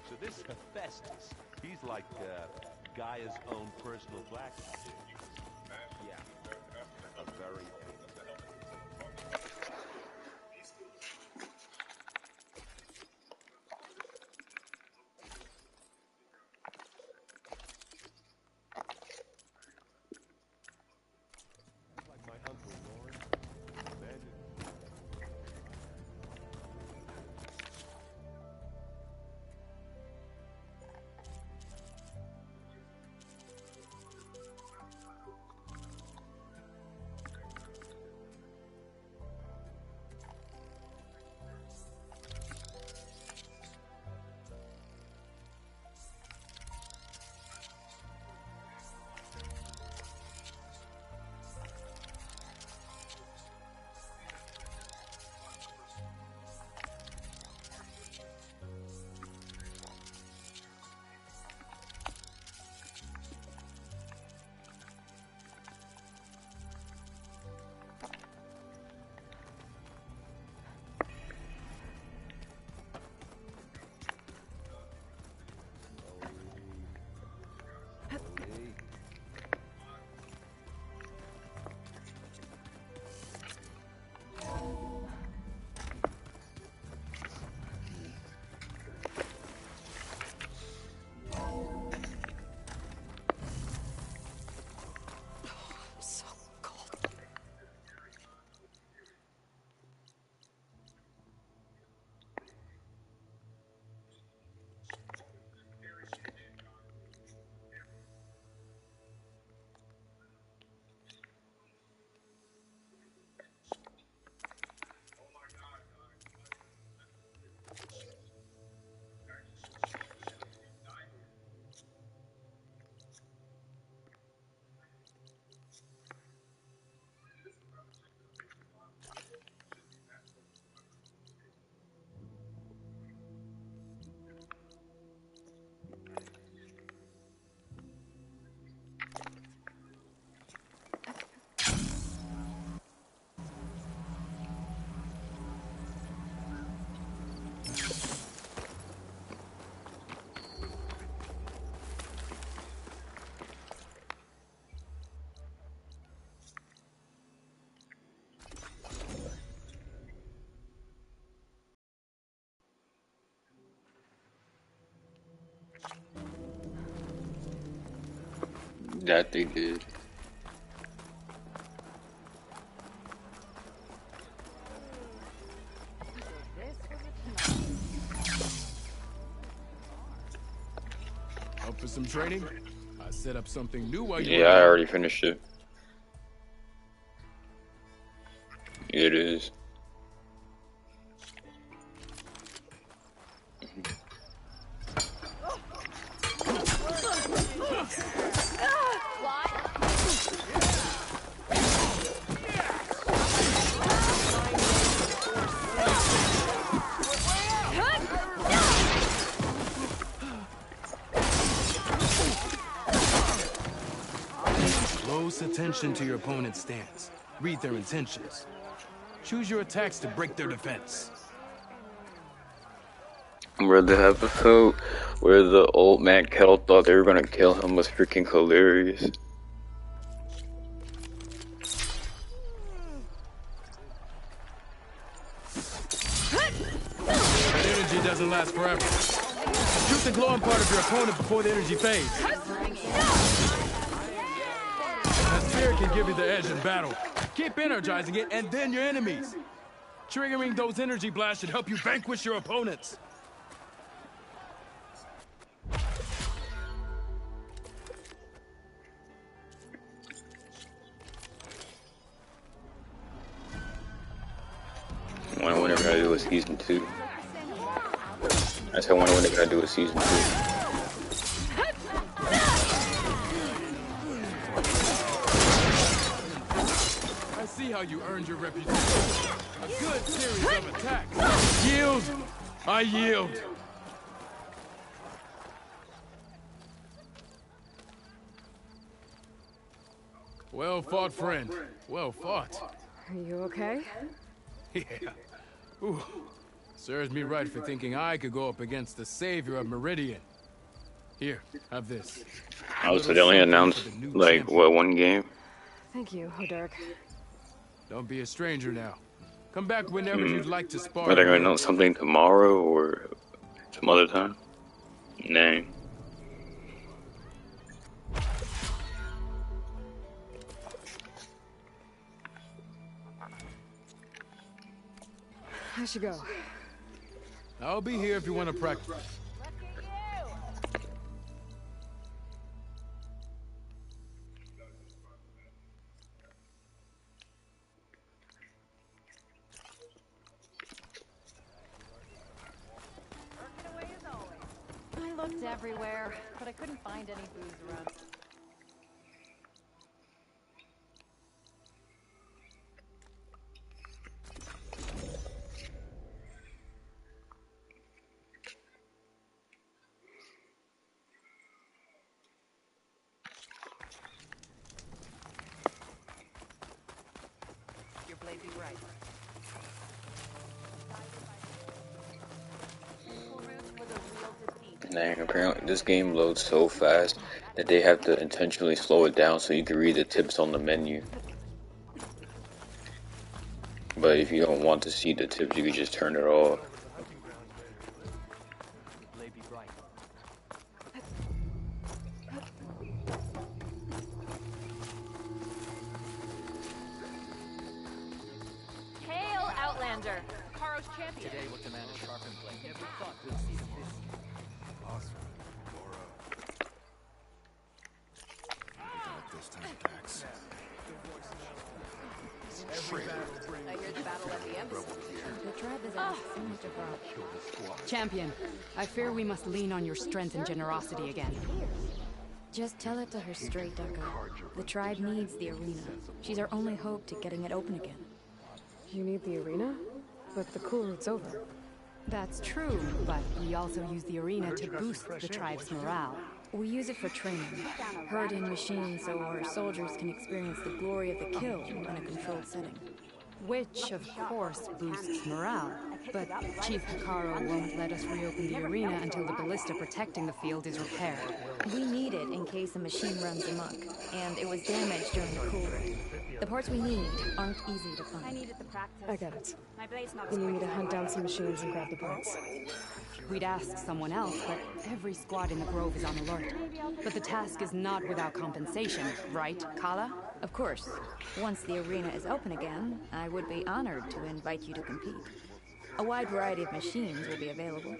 So this Hephaestus, he's like Gaia's own personal black. Yeah, a very... That they did. Up for some training? I set up something new while you Yeah, I already finished it. It is. Close attention to your opponent's stance. Read their intentions. Choose your attacks to break their defense. Where the episode where the old man Kettle thought they were gonna kill him was freaking hilarious. That energy doesn't last forever. Shoot the glowing part of your opponent before the energy fades. That spear can give you the edge in battle. Keep energizing it, and then your enemies. Triggering those energy blasts should help you vanquish your opponents. I wonder when they're gonna do a season 2. I said I wonder when they're gonna do a season 2. I see how you earned your reputation. A good series of attacks. Yield! I yield! Well fought, friend. Well fought. Are you okay? Yeah. Ooh. Serves me right for thinking I could go up against the savior of Meridian. Here, have this. Oh, so they only announced, like, what, one game? Thank you, Hodurk. Don't be a stranger now. Come back whenever you'd like to spar. Are they gonna announce something tomorrow or some other time? Nah. I should go. I'll be here if you want to practice. I looked everywhere, but I couldn't find any booze around. Your blade be right. Dang, apparently this game loads so fast that they have to intentionally slow it down so you can read the tips on the menu. But if you don't want to see the tips, you can just turn it off. Hail, Outlander! Karo's champion. Today we'll command a sharpened blade. Never thought we'd see this. Awesome, Laura. This time, Dax. I hear the battle at the embassy. The tribe is at so much abroad. Champion, I fear we must lean on your strength and generosity again. Just tell it to her straight, Ducko. The tribe needs the arena. She's our only hope to getting it open again. You need the arena? But the cool route's over. That's true, but we also use the arena to boost the tribe's morale. We use it for training. Herd in machines so our soldiers can experience the glory of the kill in a controlled setting. Which, of course, boosts morale. But Chief Hikaru won't let us reopen the arena until the ballista protecting the field is repaired. We need it in case a machine runs amok, and it was damaged during the cooling. The parts we need aren't easy to find. I get it. You need me to hunt down some machines and grab the parts. We'd ask someone else, but every squad in the Grove is on alert. But the task is not without compensation, right, Kala? Of course. Once the arena is open again, I would be honored to invite you to compete. A wide variety of machines will be available.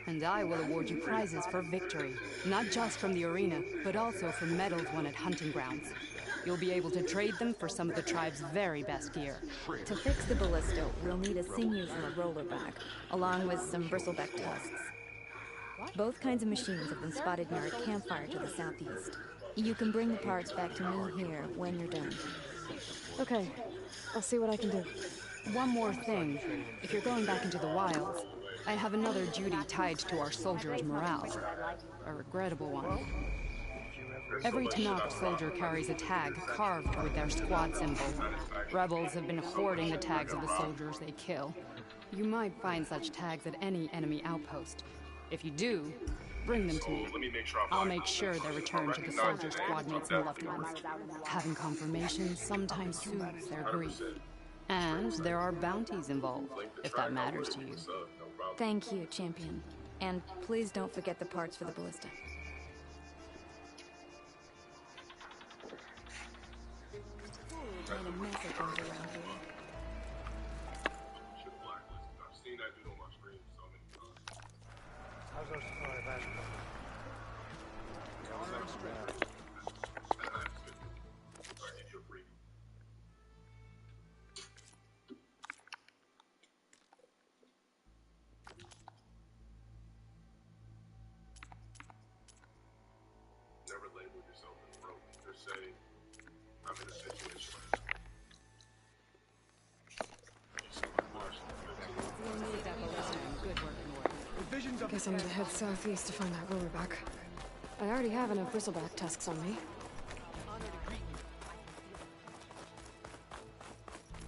And I will award you prizes for victory, not just from the arena, but also for medals won at hunting grounds. You'll be able to trade them for some of the tribe's very best gear. To fix the ballista, we'll need a sinew from a rollerback, along with some bristleback tusks. Both kinds of machines have been spotted near a campfire to the southeast. You can bring the parts back to me here when you're done. Okay, I'll see what I can do. One more thing. If you're going back into the wilds, I have another duty tied to our soldiers' morale. A regrettable one. Every Tenakth soldier carries a tag carved with their squad symbol. Rebels have been hoarding the tags of the soldiers they kill. You might find such tags at any enemy outpost. If you do, bring them to me. I'll make sure they're returned to the soldier squad mates and loved ones. Having confirmation sometimes soothes their grief. And there are bounties involved, if that matters to you. Thank you, Champion. And please don't forget the parts for the ballista. Made a mess of things around here. I've seen that dude on my screen so many times. How's our supply of ash? Never label yourself as broke. Just say, I'm in a situation. Guess I'm gonna head southeast to find that rollerback. I already have enough bristleback tusks on me.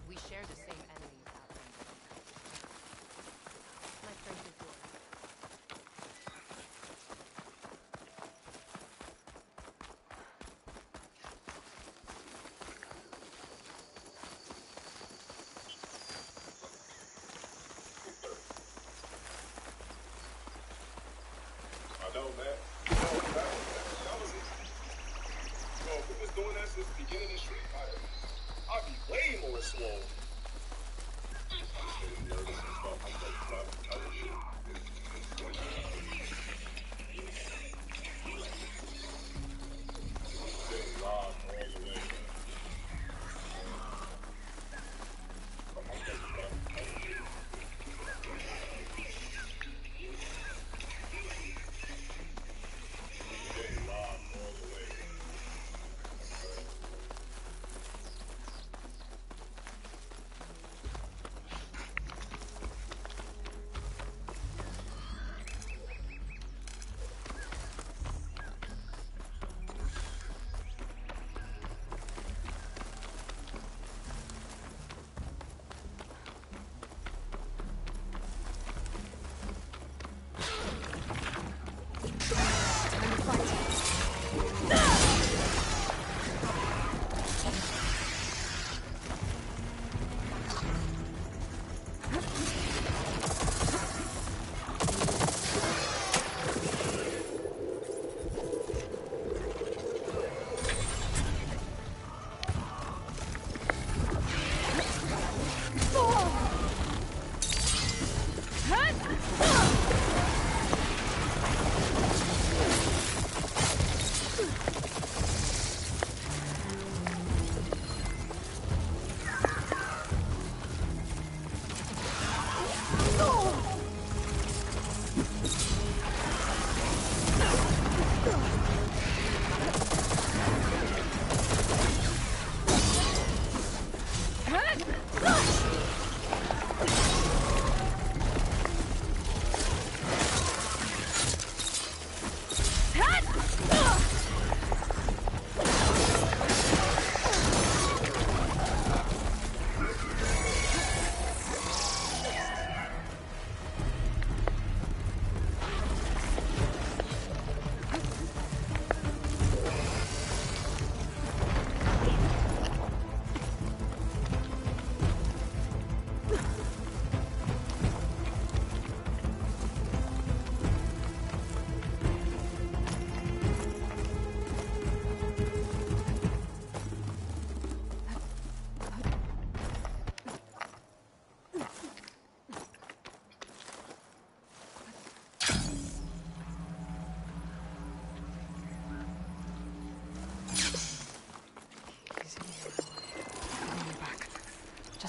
We share the same enemies out there. My strength is yours. I know, man.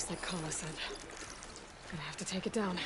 Just like Kala said. Gonna have to take it down.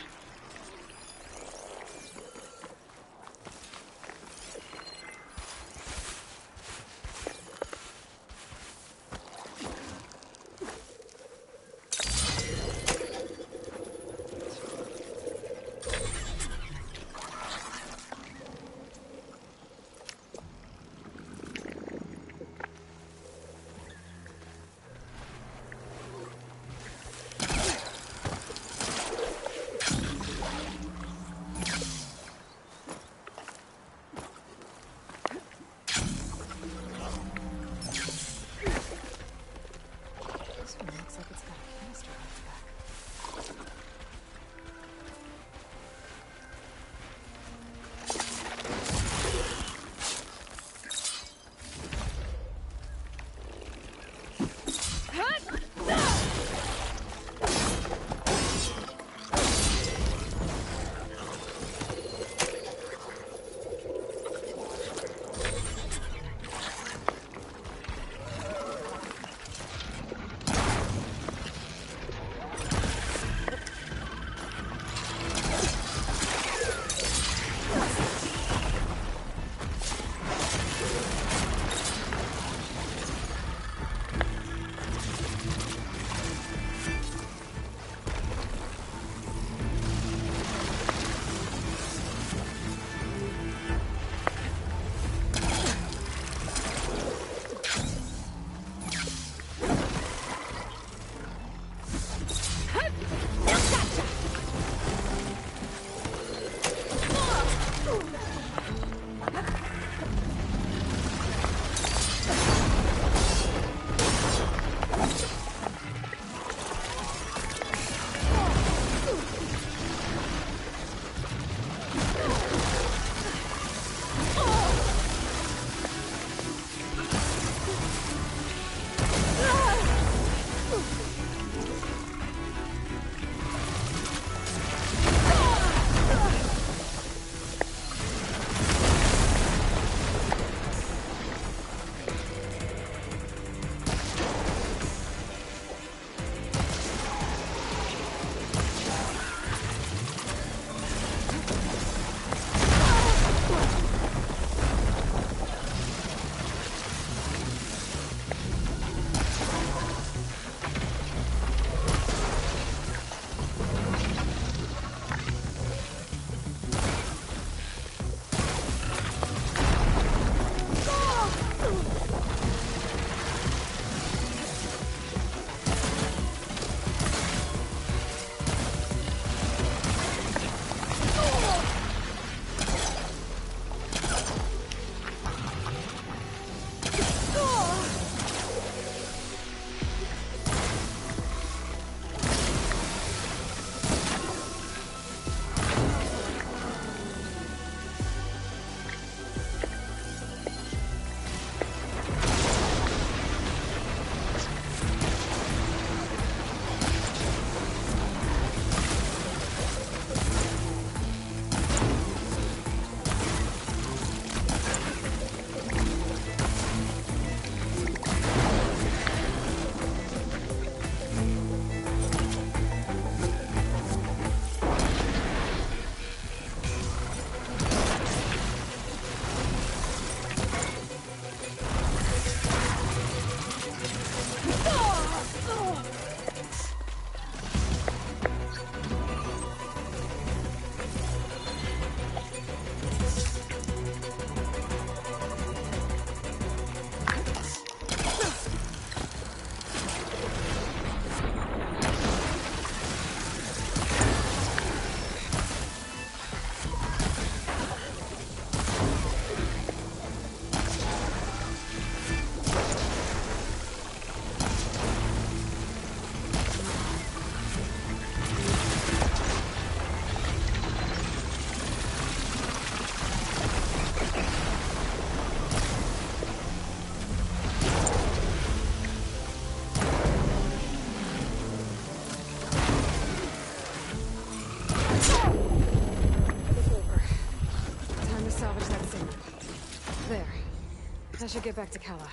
I should get back to Kala.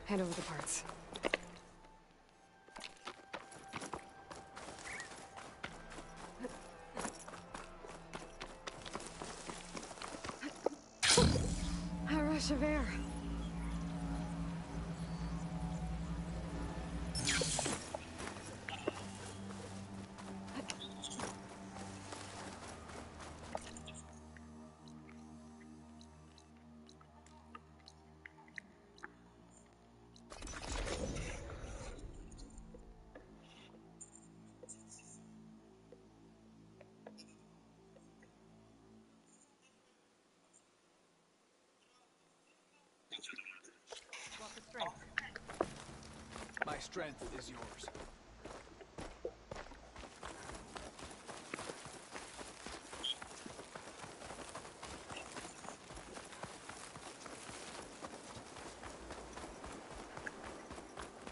Hand over the parts. Fresh of air. My strength is yours.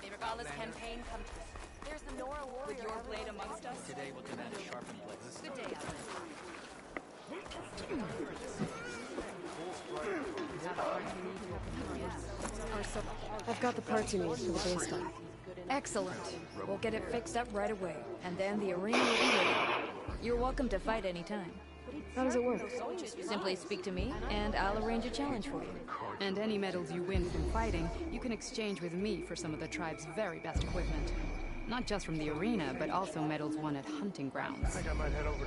May Regala's campaign come true. There's the Nora warrior. With your blade amongst us. Today will demand a sharpened blade. Good day, Alan. I've got the parts you need for the base gun. Excellent. We'll get it fixed up right away, and then the arena will be ready. You're welcome to fight anytime. How does it work? Simply speak to me, and I'll arrange a challenge for you. And any medals you win from fighting, you can exchange with me for some of the tribe's very best equipment. Not just from the arena, but also medals won at hunting grounds.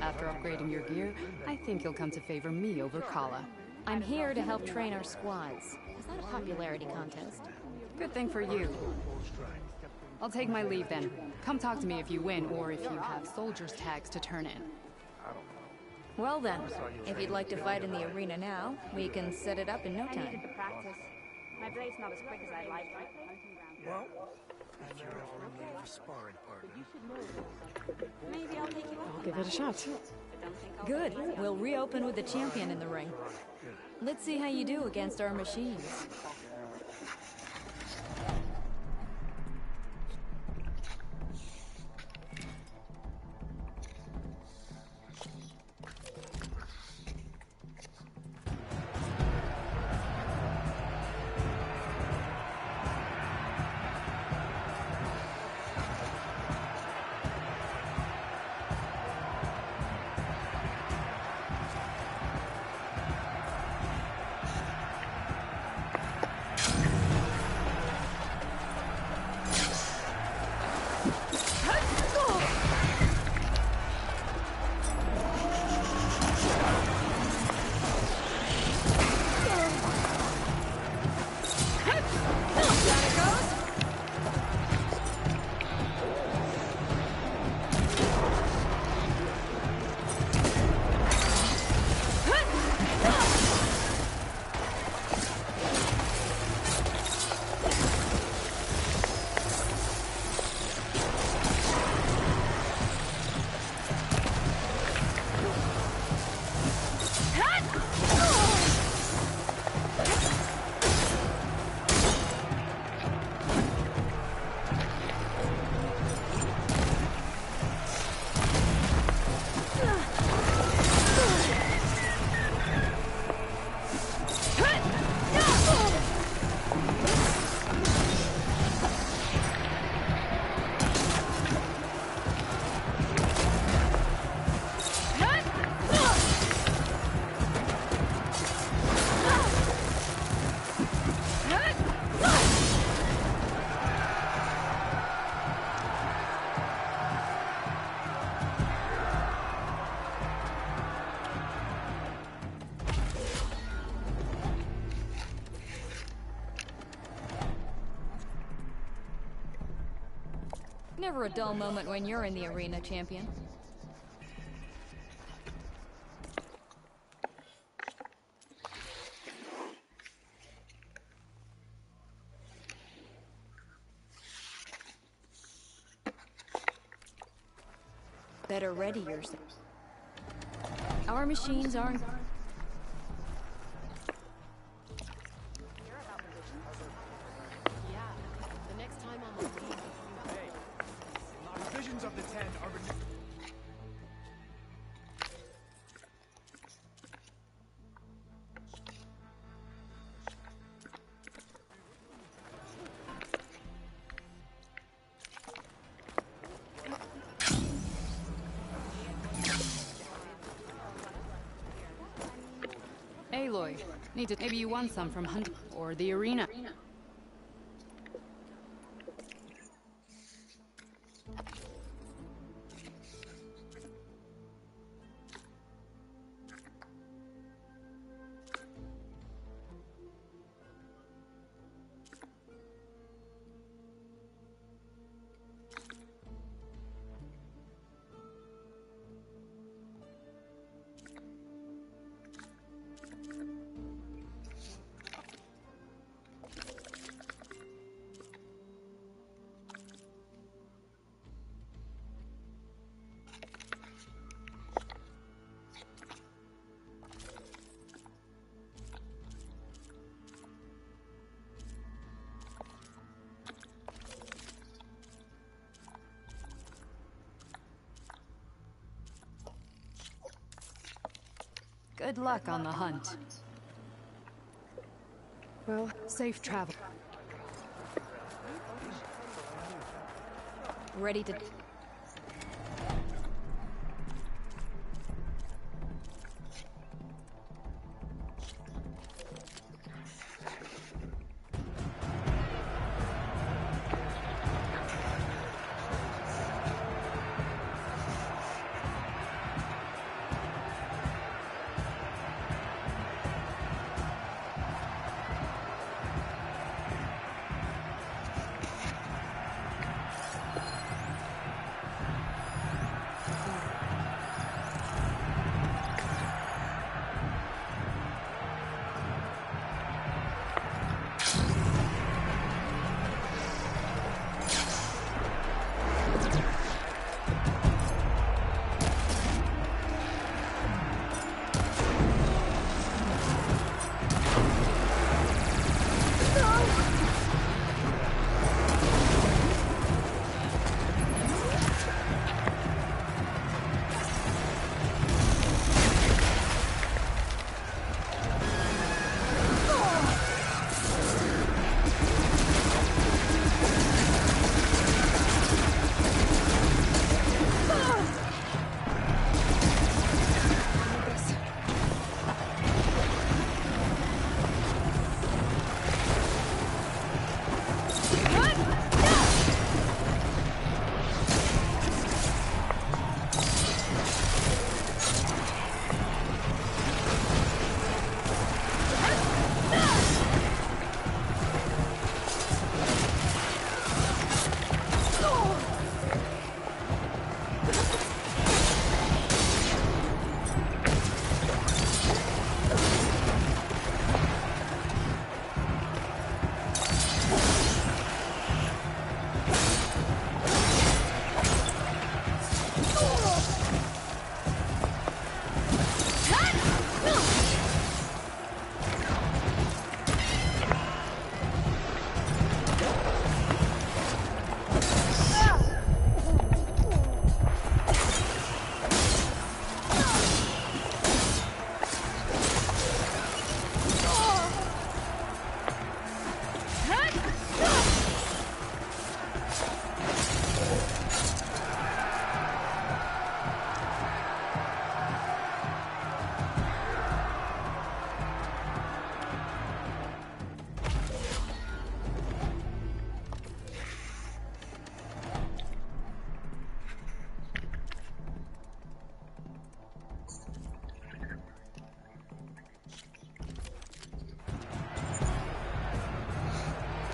After upgrading your gear, I think you'll come to favor me over Kala. I'm here to help train our squads. Is that a popularity contest? Good thing for you. I'll take my leave then. Come talk to me if you win, or if you have soldiers' tags to turn in. Well then, if you'd like to fight in the arena now, we can set it up in no time. I needed the practice. My blade's not as quick as I'd like. Well, if you're ever in need of a sparring partner. Maybe I'll take you up. I'll give it a shot. Good. We'll reopen with the champion in the ring. Let's see how you do against our machines. Never a dull moment when you're in the arena, champion. Better ready yourself. Our machines aren't... Of the 10 are renewed. Aloy. Maybe you won some from Hunt or the arena. Good luck on the hunt. Well, safe travel. Ready to...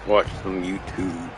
Watch some YouTube.